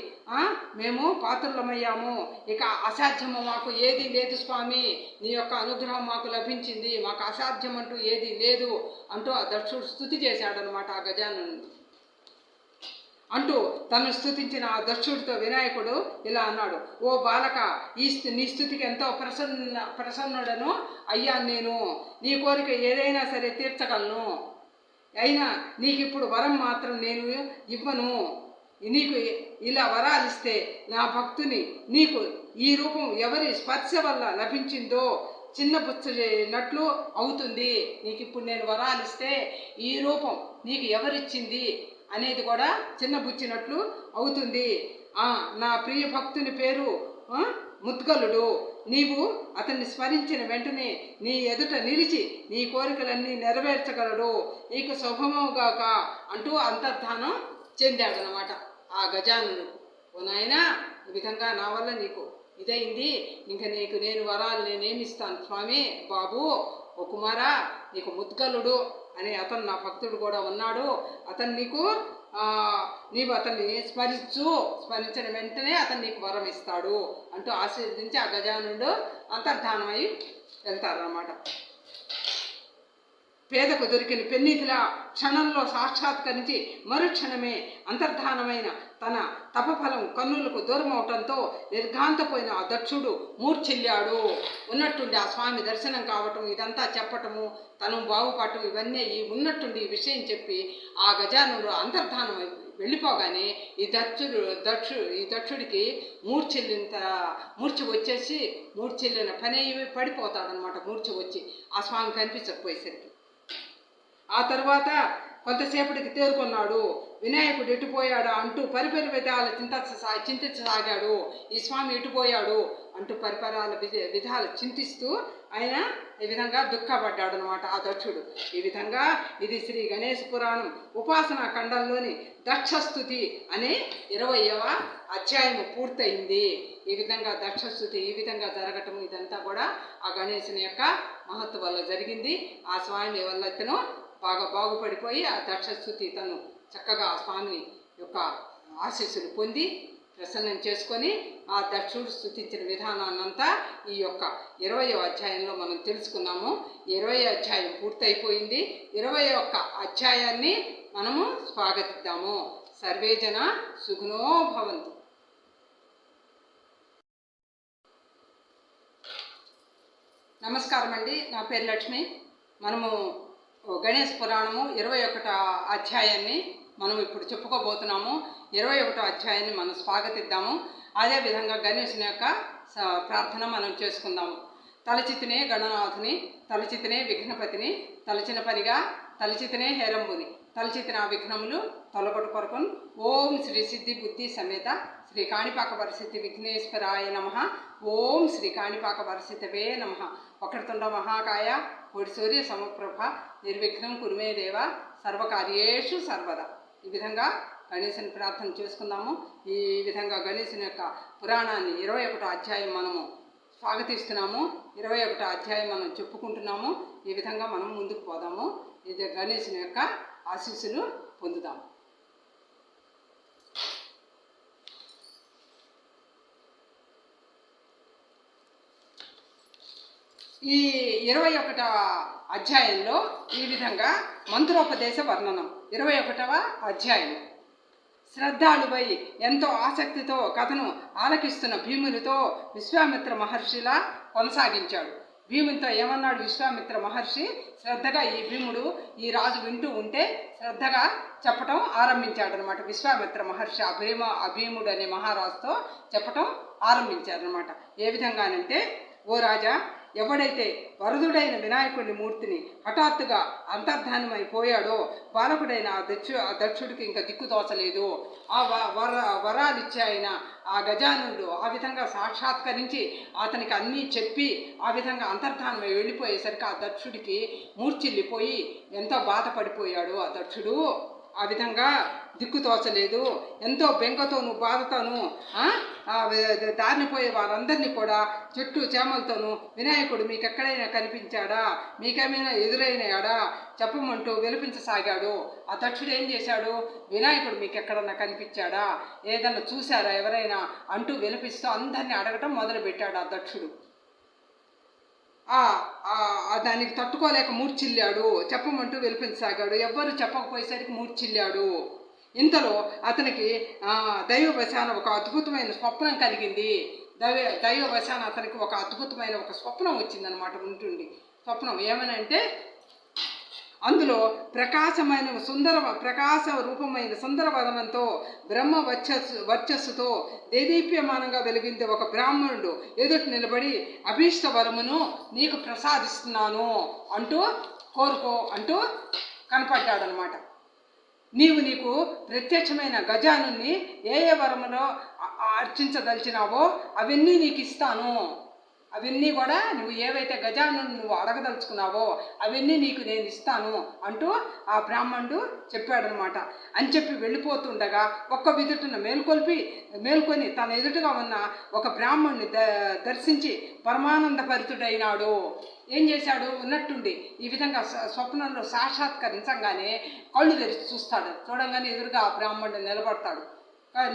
మేము పాత్రులమయ్యాము. ఇక అసాధ్యము మాకు ఏది లేదు స్వామి. నీ యొక్క అనుగ్రహం మాకు లభించింది, మాకు అసాధ్యం అంటూ ఏది లేదు అంటూ ఆ దక్షుడు స్తుతి చేశాడనమాట ఆ గజాననుడు. అంటూ తను స్తుతించిన ఆ దక్షుడితో వినాయకుడు ఇలా అన్నాడు, ఓ బాలక, నీ స్థుతికి ఎంతో ప్రసన్నుడను అయ్యా నేను. నీ కోరిక ఏదైనా సరే తీర్చగలను. అయినా నీకు ఇప్పుడు వరం మాత్రం నేను ఇవ్వను. నీకు ఇలా వరాలిస్తే నా భక్తుని నీకు ఈ రూపం ఎవరి స్పర్శ వల్ల లభించిందో చిన్నబుచ్చినట్లు అవుతుంది. నీకు ఇప్పుడు నేను వరాలిస్తే ఈ రూపం నీకు ఎవరిచ్చింది అనేది కూడా చిన్నబుచ్చినట్లు అవుతుంది. నా ప్రియ భక్తుని పేరు ముద్గలుడు. నీవు అతన్ని స్మరించిన వెంటనే నీ ఎదుట నిలిచి నీ కోరికలన్నీ నెరవేర్చగలడు. నీకు శుభమవుగాక అంటూ అంతర్ధానం చెందాడనమాట ఆ గజానుడు. ఓ నాయనా, ఈ విధంగా నా వల్ల నీకు ఇదైంది, ఇంకా నీకు నేను వరాలు నేనేమిస్తాను స్వామి. బాబు, ఓ కుమారా, నీకు ముద్గలుడు అనే అతను నా భక్తుడు కూడా ఉన్నాడు. అతను నీవు అతన్ని స్మరించిన వెంటనే అతను నీకు వరం ఇస్తాడు అంటూ ఆశీర్వదించి ఆ గజానుడు అంతర్ధానమై వెళ్తారన్నమాట. పేదకు దొరికిన పెన్నిధిలా క్షణంలో సాక్షాత్కరించి మరుక్షణమే అంతర్ధానమైన తన తపఫలం కన్నులకు దూరం అవటంతో నిర్ఘాంతపోయిన ఆ దక్షుడు మూర్ఛిల్లాడు. ఉన్నట్టుండి ఆ స్వామి దర్శనం కావటం, ఇదంతా చెప్పటము, తను బాగుపడటం, ఇవన్నీ ఉన్నట్టుండి ఈ విషయం చెప్పి ఆ గజానుడు అంతర్ధానం వెళ్ళిపోగానే ఈ దక్షుడికి మూర్ఛిల్లిన పని పడిపోతాడనమాట. మూర్ఛ వచ్చి ఆ స్వామి కనిపించకపోయేసరికి ఆ తర్వాత కొంతసేపటికి తేరుకున్నాడు. వినాయకుడు ఎటుపోయాడు అంటూ పరిపరి విధాలు చింతించసాగాడు. ఈ స్వామి ఎటుపోయాడు అంటూ పరిపరాల విధాలు చింతిస్తూ ఆయన ఈ విధంగా దుఃఖపడ్డాడు అనమాట ఆ దక్షుడు. ఈ విధంగా ఇది శ్రీ గణేశ పురాణం ఉపాసనా ఖండంలోని దక్షస్తుతి అనే 20వ అధ్యాయము పూర్తయింది. ఈ విధంగా దక్షస్తుతి ఈ విధంగా జరగటము ఇదంతా కూడా ఆ గణేశుని యొక్క మహత్వం వల్ల జరిగింది. ఆ స్వామి వల్ల ఇతను బాగా బాగుపడిపోయి ఆ దక్షస్తుతి తను చక్కగా ఆ స్వామి యొక్క ఆశీస్సులు పొంది ప్రసన్నం చేసుకొని ఆ దక్షుడు స్తుతించిన విధానాన్నంతా ఈ యొక్క 20వ అధ్యాయంలో మనం తెలుసుకున్నాము. 20వ అధ్యాయం పూర్తయిపోయింది. 21వ అధ్యాయాన్ని మనము స్వాగతిద్దాము. సర్వే జన సుఖినో భవంతు. నమస్కారం అండి, నా పేరు లక్ష్మి. మనము గణేశ పురాణము 21వ అధ్యాయాన్ని మనం ఇప్పుడు చెప్పుకోబోతున్నాము. 21వ అధ్యాయాన్ని మనం స్వాగతిద్దాము. అదేవిధంగా గణేశుని యొక్క ప్రార్థన మనం చేసుకుందాము. తలచితినే గణనాథుని, తలచితినే విఘ్నపతిని, తలచిన పనిగా తలచితినే హేరంబుని, తలచితిన విఘ్నములు తొలగొట్టు కొరకును. ఓం శ్రీ సిద్ధి బుద్ధి సమేత శ్రీ కాణిపాక వరసిద్ధి విఘ్నేశ్వరాయ నమ. ఓం శ్రీ కాణిపాక వరసిద్ధవే నమ. వక్రతుండ మహాకాయ కోటి సూర్య సమప్రభ నిర్విఘ్నం కురుమే దేవ సర్వకార్యేషు సర్వదా. ఈ విధంగా గణేశుని ప్రార్థన చేసుకుందాము. ఈ విధంగా గణేశుని యొక్క పురాణాన్ని 21వ అధ్యాయం మనము స్వాగతిస్తున్నాము. 21వ అధ్యాయం మనం చెప్పుకుంటున్నాము. ఈ విధంగా మనం ముందుకు పోదాము. ఇది గణేశుని యొక్క ఆశీస్సులు పొందుదాము. ఈ 21వ అధ్యాయంలో ఈ విధంగా మంత్రోపదేశ వర్ణనం. 21వ అధ్యాయం. శ్రద్ధాళువై ఎంతో ఆసక్తితో కథను ఆలకిస్తున్న భీమునితో విశ్వామిత్ర మహర్షిలా కొనసాగించాడు. భీమునితో ఏమన్నాడు విశ్వామిత్ర మహర్షి? శ్రద్ధగా ఈ భీముడు ఈ రాజు వింటూ ఉంటే శ్రద్ధగా చెప్పటం ఆరంభించాడనమాట. విశ్వామిత్ర మహర్షి భీముడు అనే మహారాజుతో చెప్పటం ఆరంభించారనమాట. ఏ విధంగానంటే, ఓ రాజా, ఎవడైతే వరదుడైన వినాయకుడి మూర్తిని హఠాత్తుగా అంతర్ధానమైపోయాడో బాలకుడైన ఆ దక్షుడికి ఇంకా దిక్కుతోచలేదు. ఆ వరాలిచ్చే ఆయన ఆ గజానుడు ఆ విధంగా సాక్షాత్కరించి అతనికి అన్నీ చెప్పి ఆ విధంగా అంతర్ధానమై వెళ్ళిపోయేసరికి ఆ దక్షుడికి మూర్ఛిల్లిపోయి ఎంతో బాధపడిపోయాడు. ఆ దక్షుడు ఆ విధంగా దిక్కుతోచలేదు. ఎంతో బెంగతోనూ బాధతోనూ దారిని పోయే వారందరినీ కూడా చెట్టు చేమలతోనూ వినాయకుడు మీకెక్కడైనా కనిపించాడా, మీకేమైనా ఎదురైనాడా చెప్పమంటూ విలపించసాగాడు. ఆ దక్షుడు ఏం చేశాడు? వినాయకుడు మీకెక్కడన్నా కనిపించాడా, ఏదన్నా చూశారా ఎవరైనా అంటూ విలపిస్తూ అందరినీ అడగటం మొదలుపెట్టాడు ఆ దక్షుడు. దానికి తట్టుకోలేక మూర్ఛిల్లాడు. చెప్పమంటూ విలిపించసాగాడు. ఎవ్వరు చెప్పకపోయేసరికి మూర్ఛిల్లాడు. ఇంతలో అతనికి దైవవశాన ఒక అద్భుతమైన స్వప్నం కలిగింది. దైవవశాన అతనికి ఒక అద్భుతమైన ఒక స్వప్నం వచ్చిందనమాట. ఉంటుండి స్వప్నం ఏమనంటే, అందులో ప్రకాశ రూపమైన సుందరవదనంతో బ్రహ్మ వర్చస్సుతో దేదీప్యమానంగా వెలిగిందే ఒక బ్రాహ్మణుడు ఎదుటి నిలబడి అభీష్ట వరమును నీకు ప్రసాదిస్తున్నాను అంటూ కోరుకో అంటూ కనపడ్డాడనమాట. నీకు ప్రత్యక్షమైన గజానుని ఏ వరములో అర్చించదలిచినావో అవన్నీ నీకు ఇస్తాను. అవన్నీ కూడా నువ్వు ఏవైతే గజాను నువ్వు అడగదలుచుకున్నావో అవన్నీ నీకు నేను ఇస్తాను అంటూ ఆ బ్రాహ్మణుడు చెప్పాడనమాట. అని చెప్పి వెళ్ళిపోతుండగా ఒక్క విదుటను మేల్కొని తన ఎదుటగా ఉన్న ఒక బ్రాహ్మణుని దర్శించి పరమానందభరితుడైనాడు. ఏం చేశాడు? ఉన్నట్టుండి ఈ విధంగా స్వప్నంలో సాక్షాత్కరించగానే కళ్ళు తెరిచి చూస్తాడు. చూడంగానే ఎదురుగా ఆ బ్రాహ్మణుడు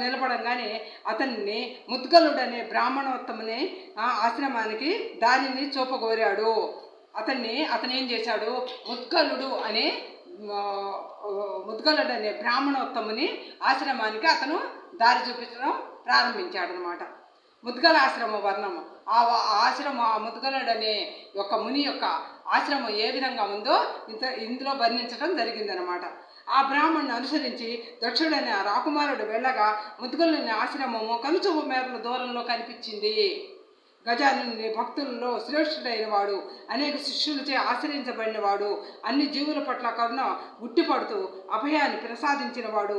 నిలబడంగానే అతన్ని ముద్గలుడనే బ్రాహ్మణోత్తముని ఆశ్రమానికి దానిని చూపగోరాడు. అతను ఏం చేశాడు? ముద్గలుడు అనే బ్రాహ్మణోత్తముని ఆశ్రమానికి అతను దారి చూపించడం ప్రారంభించాడనమాట. ముద్గల ఆశ్రమ వర్ణము. ఆ ముద్గలుడనే యొక్క ముని యొక్క ఆశ్రమం ఏ విధంగా ఉందో ఇందులో వర్ణించడం జరిగిందనమాట. ఆ బ్రాహ్మణ్ణి అనుసరించి దక్షుడనే ఆ రాకుమారుడు వెళ్ళగా ముద్గలుని ఆశ్రమము కనుచూపు మేరల దూరంలో కనిపించింది. గజానుని భక్తులలో శ్రేష్ఠుడైన వాడు, అనేక శిష్యులచే ఆశ్రయించబడినవాడు, అన్ని జీవుల పట్ల కరుణ ఉట్టిపడుతూ అభయాన్ని ప్రసాదించిన వాడు,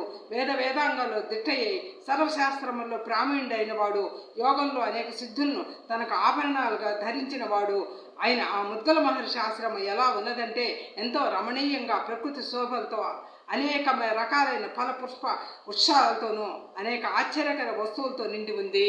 వేదాంగాల్లో దిట్టయ్యి సర్వశాస్త్రముల్లో ప్రావీణ్యుడైన వాడు, యోగంలో అనేక సిద్ధులను తనకు ఆభరణాలుగా ధరించిన వాడు ఆయన ఆ ముద్గల మహర్షి ఆశ్రమం ఎలా ఉన్నదంటే ఎంతో రమణీయంగా ప్రకృతి శోభలతో అనేక రకాలైన ఫల పుష్ప వృక్షాలతోనూ అనేక ఆశ్చర్యకర వస్తువులతో నిండి ఉంది.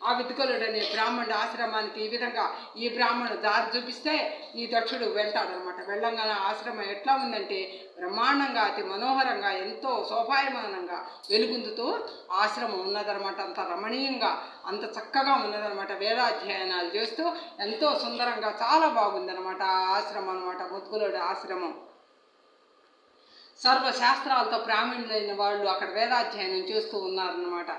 ఆ ముద్గలుడనే బ్రాహ్మణుడి ఆశ్రమానికి ఈ విధంగా ఈ బ్రాహ్మణుడు దారి చూపిస్తే ఈ దక్షుడు వెళ్తాడనమాట. వెళ్ళంగానే ఆశ్రమం ఎట్లా ఉందంటే బ్రహ్మాండంగా అతి మనోహరంగా ఎంతో శోభాయమానంగా వెలుగుందుతూ ఆశ్రమం ఉన్నదనమాట. అంత రమణీయంగా అంత చక్కగా ఉన్నదనమాట. వేదాధ్యయనాలు చేస్తూ ఎంతో సుందరంగా చాలా బాగుందనమాట ఆ ఆశ్రమం అనమాట. ముద్గలుడి ఆశ్రమం సర్వశాస్త్రాలతో ప్రావీణ్యులైన వాళ్ళు అక్కడ వేదాధ్యయనం చేస్తూ ఉన్నారన్నమాట.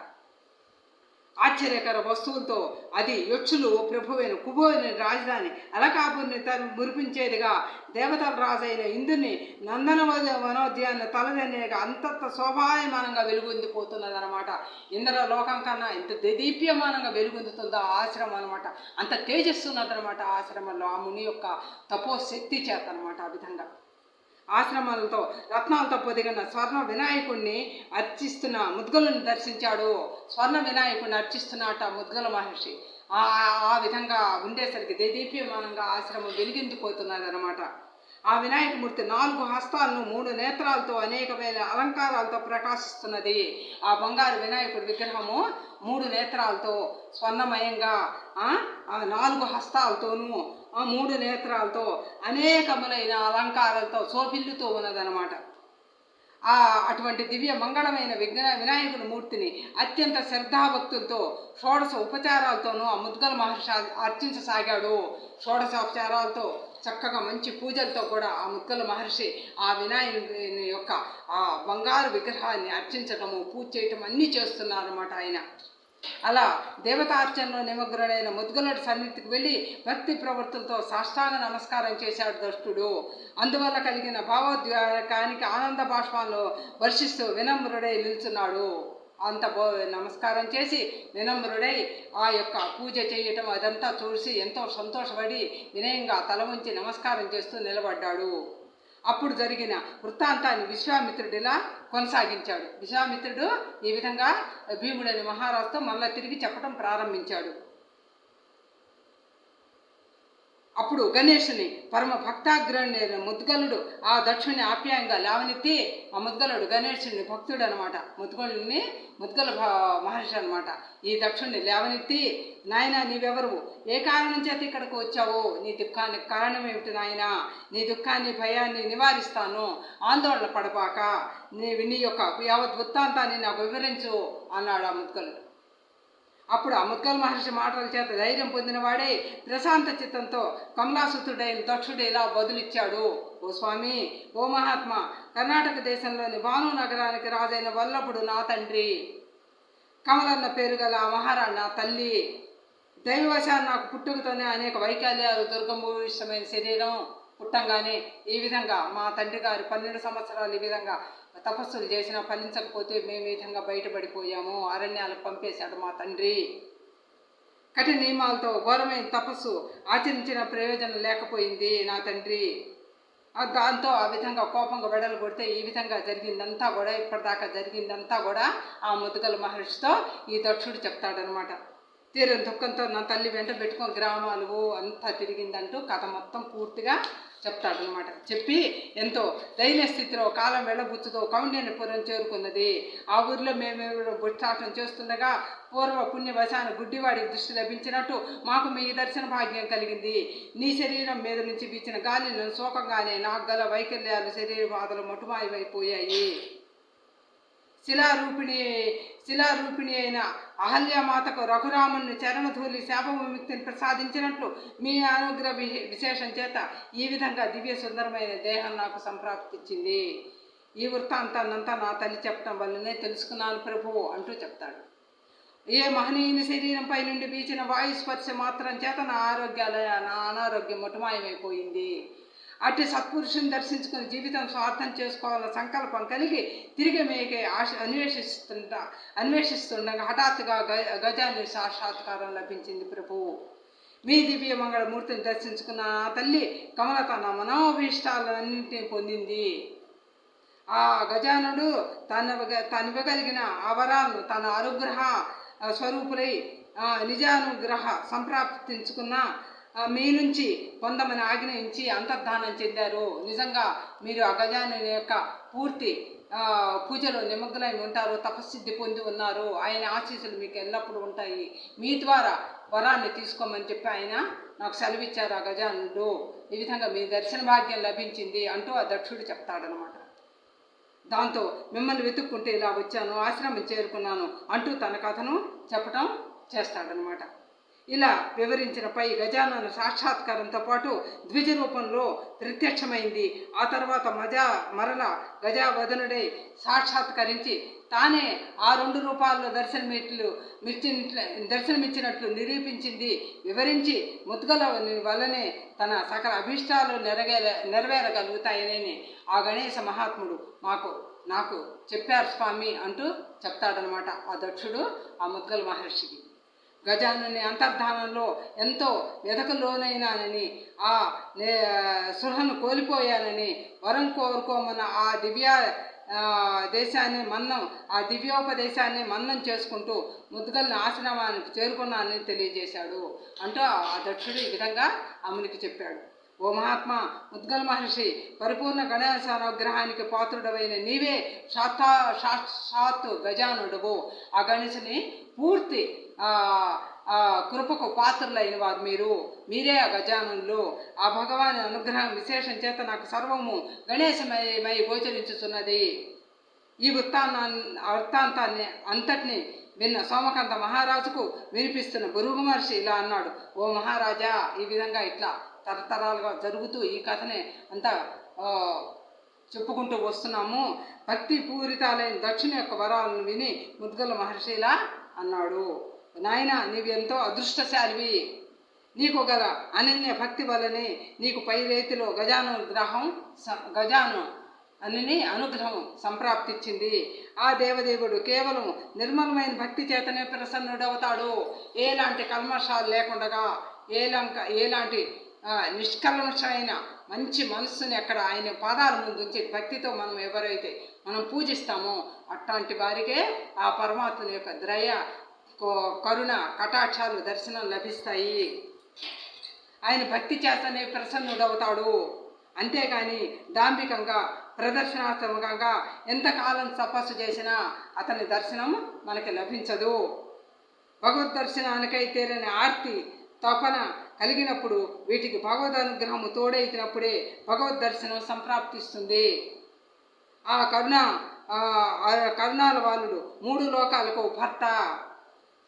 ఆశ్చర్యకర వస్తువులతో అది యక్షులు ప్రభువైన కుబేరుని రాజధాని అలకాపురిని మురిపించేదిగా దేవతల రాజైన ఇంద్రుని నందన వనోద్యాన్ని తలదనేగా అంతంత శోభాయమానంగా వెలుగొందిపోతున్నదనమాట. ఇంద్ర లోకం కన్నా ఎంత దేదీప్యమానంగా వెలుగొందుతుందో ఆశ్రమం అనమాట. అంత తేజస్సున్నదనమాట ఆశ్రమంలో ఆ ముని యొక్క తపోశక్తి చేత అనమాట. ఆ విధంగా ఆశ్రమాలతో రత్నాలతో పొదిగిన స్వర్ణ వినాయకుడిని అర్చిస్తున్న ముద్గలను దర్శించాడు. స్వర్ణ వినాయకుడిని అర్చిస్తున్నట ముద్గల మహర్షి. ఆ విధంగా ఉండేసరికి దేదీప్యమానంగా ఆశ్రమం వెలిగించిపోతున్నదనమాట. ఆ వినాయకమూర్తి 4 హస్తాలను 3 నేత్రాలతో అనేకమైన అలంకారాలతో ప్రకాశిస్తున్నది. ఆ బంగారు వినాయకుడి విగ్రహము 3 నేత్రాలతో స్వర్ణమయంగా, 4 హస్తాలతోనూ 3 నేత్రాలతో అనేకములైన అలంకారాలతో శోభిల్లుతూ ఉన్నదనమాట. అటువంటి దివ్య మంగళమైన వినాయకుడి మూర్తిని అత్యంత శ్రద్ధాభక్తులతో షోడశ ఉపచారాలతోనూ ఆ ముద్గల మహర్షి అర్చించసాగాడు. షోడశోపచారాలతో చక్కగా మంచి పూజలతో కూడా ఆ ముద్గల మహర్షి ఆ వినాయకుని యొక్క ఆ బంగారు విగ్రహాన్ని అర్చించటము, పూజ చేయటం అన్నీ చేస్తున్నారన్నమాట ఆయన. అలా దేవతార్చనలో నిమగ్నుడైన ముద్గలుడి సన్నిధికి వెళ్ళి భక్తి ప్రవృత్తులతో సాష్టాంగ నమస్కారం చేశాడు దష్టుడు. అందువల్ల కలిగిన భావోద్వేగానికి ఆనంద బాష్పాలను వర్షిస్తూ వినమ్రుడై నిల్చున్నాడు. అంత నమస్కారం చేసి వినమ్రుడై ఆ యొక్క పూజ చేయటం అదంతా చూసి ఎంతో సంతోషపడి వినయంగా తల వంచి నమస్కారం చేస్తూ నిలబడ్డాడు. అప్పుడు జరిగిన వృత్తాంతాన్ని విశ్వామిత్రుడు ఇలా కొనసాగించాడు. విశ్వామిత్రుడు ఈ విధంగా భీముడని మహారాజుతో మళ్ళా తిరిగి చెప్పడం ప్రారంభించాడు. అప్పుడు గణేశుని పరమ భక్తాగ్రణ్య ముద్గలుడు ఆ దక్షుని ఆప్యాయంగా లేవనెత్తి, ఆ ముద్గలుడు గణేశుని భక్తుడు అనమాట, ముద్గల మహర్షి అనమాట. ఈ దక్షుణ్ణి లేవనెత్తి, నాయన నీవెవరు, ఏ కారణం చేత ఇక్కడికి వచ్చావు, నీ దుఃఖానికి కారణం ఏమిటి నాయన, నీ దుఃఖాన్ని భయాన్ని నివారిస్తాను, ఆందోళన పడబాక, నీ యొక్క యావత్ వృత్తాంతాన్ని నాకు వివరించు అన్నాడు ఆ ముద్గలుడు. అప్పుడు ఆ ముద్గల మహర్షి మాటల చేత ధైర్యం పొందినవాడే ప్రశాంత చిత్తంతో కమలాసుతుడైన దక్షుడు ఇలా బదులిచ్చాడు. ఓ స్వామి, ఓ మహాత్మా, కర్ణాటక దేశంలోని భాను నగరానికి రాజైన వల్లభుడు నా తండ్రి, కమలన్న పేరు గల ఆ మహారాణి నా తల్లి. దైవవశాన్ని నాకు పుట్టుకతోనే అనేక వైకల్యాలు, దుర్గభూయిష్టమైన శరీరం పుట్టంగానే ఈ విధంగా మా తండ్రి గారు 12 సంవత్సరాలు ఈ విధంగా తపస్సులు చేసినా ఫలించకపోతే మేము ఈ విధంగా బయటపడిపోయాము. అరణ్యాలకు పంపేశాడు మా తండ్రి. కఠిన నియమాలతో ఘోరమైన తపస్సు ఆచరించిన ప్రయోజనం లేకపోయింది నా తండ్రి. దాంతో ఆ విధంగా కోపంగా వెడలు కొడితే ఈ విధంగా జరిగిందంతా కూడా, ఇప్పటిదాకా జరిగిందంతా కూడా ఆ ముద్గల మహర్షితో ఈ దక్షుడు చెప్తాడనమాట. తీరని దుఃఖంతో నా తల్లి వెంట పెట్టుకొని గ్రామాలు అంతా తిరిగిందంటూ కథ మొత్తం పూర్తిగా చెప్తాడనమాట. చెప్పి ఎంతో దైన్య స్థితిలో కాలం వెళ్ళబుచ్చుతో కౌండిన్యపురం చేరుకున్నది. ఆ ఊరిలో మేము బుట్టాటం చేస్తుండగా పూర్వ పుణ్యవశాన గుడ్డివాడికి దృష్టి లభించినట్టు మాకు మీ దర్శన భాగ్యం కలిగింది. నీ శరీరం మీద నుంచి వీచిన గాలి నన్ను శోకంగానే నాకు గల వైకల్యాలు, శరీర బాధలు మొట్టుమాయమైపోయాయి. శిలారూపిణి అయిన అహల్యమాతకు రఘురాముని చరణధూలి శాప విముక్తిని ప్రసాదించినట్లు మీ అనుగ్రహ విశేషం చేత ఈ విధంగా దివ్య సుందరమైన దేహం నాకు సంప్రాప్తించింది. ఈ వృత్తాంతాన్నంతా నా తల్లి చెప్పడం వల్లనే తెలుసుకున్నాను ప్రభువు అంటూ చెప్తాడు. ఏ మహనీయుని శరీరంపై నుండి వీచిన వాయుస్పర్శ మాత్రం చేత నా అనారోగ్యం మొట్టమాయమైపోయింది. అటు సత్పురుషుని దర్శించుకుని జీవితం స్వార్థం చేసుకోవాలన్న సంకల్పం కలిగి తిరిగి మేకే అన్వేషిస్తుండగా హఠాత్తుగా గజాన్ని సాక్షాత్కారం లభించింది ప్రభువు. మీ దివ్య మంగళమూర్తిని దర్శించుకున్న నా తల్లి కమల తన మనోభీష్టాలన్నింటినీ పొందింది. ఆ గజానుడు తనివ్వగలిగిన ఆవరాలను తన అనుగ్రహ స్వరూపులై నిజానుగ్రహ సంప్రాప్తించుకున్న మీ నుంచి పొందమని ఆజ్ఞయించి అంతర్ధానం చెందారు. నిజంగా మీరు ఆ గజానుని యొక్క పూర్తి పూజలో నిమగ్నమై ఉంటారు, తపస్సిద్ధి పొంది ఉన్నారు. ఆయన ఆశీస్సులు మీకు ఎల్లప్పుడూ ఉంటాయి. మీ ద్వారా వరాన్ని తీసుకోమని చెప్పి ఆయన నాకు సెలవిచ్చారు ఆ గజానుడు. ఈ విధంగా మీ దర్శన భాగ్యం లభించింది అంటూ ఆ దక్షుడు చెప్తాడనమాట. దాంతో మిమ్మల్ని వెతుక్కుంటే ఇలా వచ్చాను, ఆశ్రమం చేరుకున్నాను అంటూ తన కథను చెప్పడం చేస్తాడనమాట. ఇలా వివరించిన పై గజానన సాక్షాత్కారంతో పాటు ద్విజ రూపంలో ప్రత్యక్షమైంది. ఆ తర్వాత మరల గజావదనుడై సాక్షాత్కరించి తానే ఆ 2 రూపాల్లో దర్శనమిచ్చినట్లు నిరూపించింది. వివరించి ముద్గల వల్లనే తన సకల అభీష్టాలు నెరవేరగలుగుతాయని ఆ గణేశ మహాత్ముడు నాకు చెప్పారు స్వామి అంటూ చెప్తాడనమాట ఆ దక్షుడు ఆ ముద్గల మహర్షికి. గజానుని అంతర్ధానంలో ఎంతో వెదకలోనైనానని ఆ సృహను కోల్పోయానని వరం కోరుకోమన్న ఆ దివ్యోపదేశాన్ని మన్నం చేసుకుంటూ ముద్గల్ని ఆశ్రమానికి చేరుకున్నానని తెలియజేశాడు అంటూ ఆ దక్షుడు ఈ విధంగా అమునికి చెప్పాడు. ఓ మహాత్మా, ముద్గల్ మహర్షి పరిపూర్ణ గణేశ అనుగ్రహానికి పాత్రుడవైన నీవే సాక్షాత్ గజానుడవు. ఆ గణేశుని పూర్తి కృపకు పాత్రులైన వారు మీరే ఆ గజానులు. ఆ భగవాని అనుగ్రహం విశేషం చేత నాకు సర్వము గణేశమై గోచరించుతున్నది. ఈ వృత్తాంతాన్ని అంతటిని విన్న సోమకాంత మహారాజుకు వినిపిస్తున్న భృగు మహర్షి ఇలా అన్నాడు. ఓ మహారాజా, ఈ విధంగా ఇట్లా తరతరాలుగా జరుగుతూ ఈ కథని అంతా చెప్పుకుంటూ వస్తున్నాము. భక్తి పూరితాలైన దక్షిణ యొక్క వరాలను విని ముద్గల మహర్షి ఇలా అన్నాడు. నాయన, నీవెంతో అదృష్టశాలివి. నీకు గల అనన్య భక్తి వలనే నీకు పై రీతిలో గజాను అనుగ్రహం సంప్రాప్తించింది. ఆ దేవదేవుడు కేవలం నిర్మలమైన భక్తి చేతనే ప్రసన్నుడవుతాడు. ఎలాంటి కల్మషాలు లేకుండా ఎలాంటి నిష్కల్మషమైన మంచి మనస్సుని అక్కడ ఆయన పాదాల ముందు ఉంచి భక్తితో మనం ఎవరైతే మనం పూజిస్తామో అట్లాంటి వారికే ఆ పరమాత్మని యొక్క దయ, కరుణ, కటాక్షాలు దర్శనం లభిస్తాయి. ఆయన భక్తి చేతనే ప్రసన్నుడవుతాడు. అంతేకాని దాంభికంగా ప్రదర్శనాత్మకంగా ఎంతకాలం తపస్సు చేసినా అతని దర్శనం మనకి లభించదు. భగవద్ దర్శనానికై తీరని ఆర్తి తపన కలిగినప్పుడు వీటికి భగవద్ అనుగ్రహము తోడైతున్నప్పుడే భగవద్ దర్శనం సంప్రాప్తిస్తుంది. ఆ కరుణాల బాలుడు 3 లోకాలకు భర్త,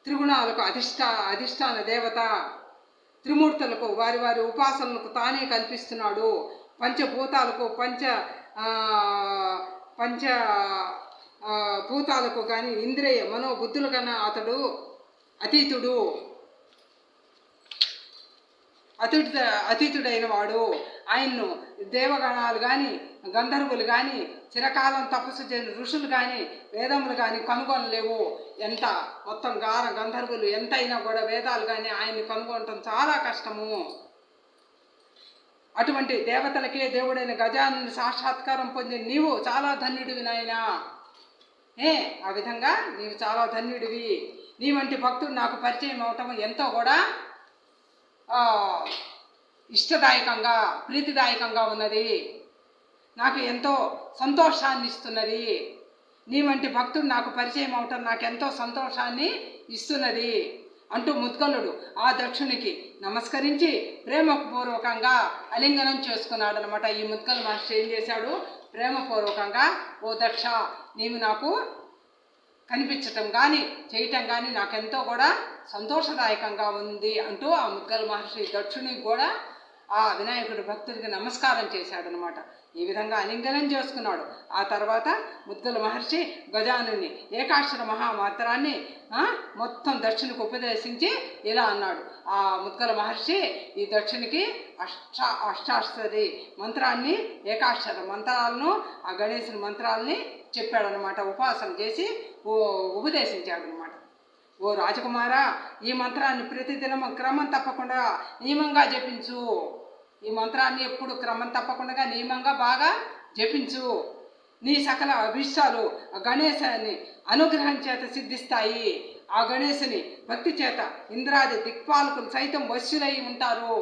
త్రిగుణాలకు అధిష్టాన దేవత, త్రిమూర్తులకు వారి వారి ఉపాసనలకు తానే కల్పిస్తున్నాడు. పంచభూతాలకు భూతాలకు కానీ ఇంద్రియ మనోబుద్ధుల కన్నా అతడు అతీతుడైన వాడు. ఆయన్ను దేవగణాలు కానీ గంధర్వులు కానీ చిరకాలం తపస్సు చేసిన ఋషులు కానీ వేదములు కానీ కనుగొనలేవు. ఎంత మొత్తం గంధర్వులు ఎంతైనా కూడా వేదాలు కానీ ఆయన్ని కనుగొనటం చాలా కష్టము. అటువంటి దేవతలకే దేవుడైన గజానుని సాక్షాత్కారం పొంది నీవు చాలా ధన్యుడివి నాయనా. ఆ విధంగా నీవు చాలా ధన్యుడివి. నీ వంటి భక్తుడు నాకు పరిచయం అవటం ఎంతో కూడా ఇష్టదాయకంగా, ప్రీతిదాయకంగా ఉన్నది. నాకు ఎంతో సంతోషాన్ని ఇస్తున్నది. నీ వంటి భక్తుడు నాకు పరిచయం అవటం నాకెంతో సంతోషాన్ని ఇస్తున్నది అంటూ ముద్గలుడు ఆ దక్షునికి నమస్కరించి ప్రేమపూర్వకంగా అలింగనం చేసుకున్నాడు అనమాట. ఈ ముద్గల మహర్షి ఏం చేశాడు? ప్రేమపూర్వకంగా, ఓ దక్ష, నీవు నాకు కనిపించటం కానీ చేయటం కానీ నాకెంతో కూడా సంతోషదాయకంగా ఉంది అంటూ ఆ ముద్గల మహర్షి దక్షునికి కూడా ఆ వినాయకుడి భక్తుడికి నమస్కారం చేశాడనమాట. ఈ విధంగా అలింగనం చేసుకున్నాడు. ఆ తర్వాత ముద్గల మహర్షి గజానుని ఏకాక్షర మహామంత్రాన్ని మొత్తం దక్షునికి ఉపదేశించి ఇలా అన్నాడు. ఆ ముద్గల మహర్షి ఈ దక్షునికి అష్టాక్షరి మంత్రాన్ని, ఏకాక్షర మంత్రాలను, ఆ గణేశుని మంత్రాలని చెప్పాడనమాట. ఉపాసన చేసి ఉపదేశించాడు అనమాట. ఓ రాజకుమారా, ఈ మంత్రాన్ని ప్రతిదినం క్రమం తప్పకుండా నియమంగా జపించు. ఈ మంత్రాన్ని ఎప్పుడు క్రమం తప్పకుండా నియమంగా బాగా జపించు. నీ సకల అభిష్టాలు గణేశుని అనుగ్రహం చేత సిద్ధిస్తాయి. ఆ గణేశుని భక్తి చేత ఇంద్రాది దిక్పాలకులు సైతం వశ్యులై ఉంటారు.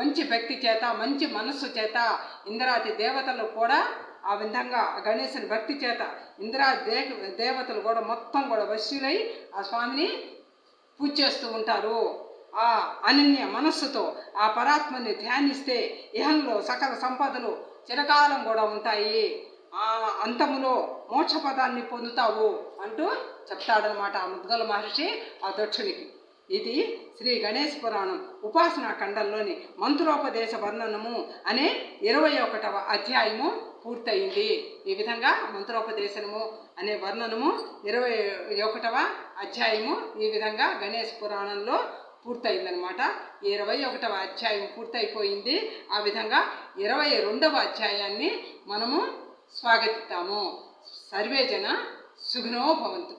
మంచి భక్తి చేత, మంచి మనస్సు చేత ఇంద్రాది దేవతలు కూడా ఆ విధంగా గణేశుని భక్తి చేత దేవతలు కూడా మొత్తం కూడా వశ్యులై ఆ స్వామిని పూజ చేస్తూ ఉంటారు. ఆ అనన్య మనస్సుతో ఆ పరాత్మని ధ్యానిస్తే ఇహంలో సకల సంపదలు చిరకాలం కూడా ఉంటాయి. ఆ అంతములో మోక్షపదాన్ని పొందుతావు అంటూ చెప్తాడనమాట ఆ ముద్గల మహర్షి ఆ దక్షునికి. ఇది శ్రీ గణేశ పురాణం ఉపాసనా ఖండంలోని మంత్రోపదేశ వర్ణనము అనే 21వ అధ్యాయము పూర్తయింది. ఈ విధంగా మంత్రోపదేశము అనే వర్ణనము 21వ అధ్యాయము ఈ విధంగా గణేశ పురాణంలో పూర్తయిందనమాట. 21వ అధ్యాయం పూర్తయిపోయింది. ఆ విధంగా 22వ అధ్యాయాన్ని మనము స్వాగతిస్తాము. సర్వే జన సుఖినో భవంతు.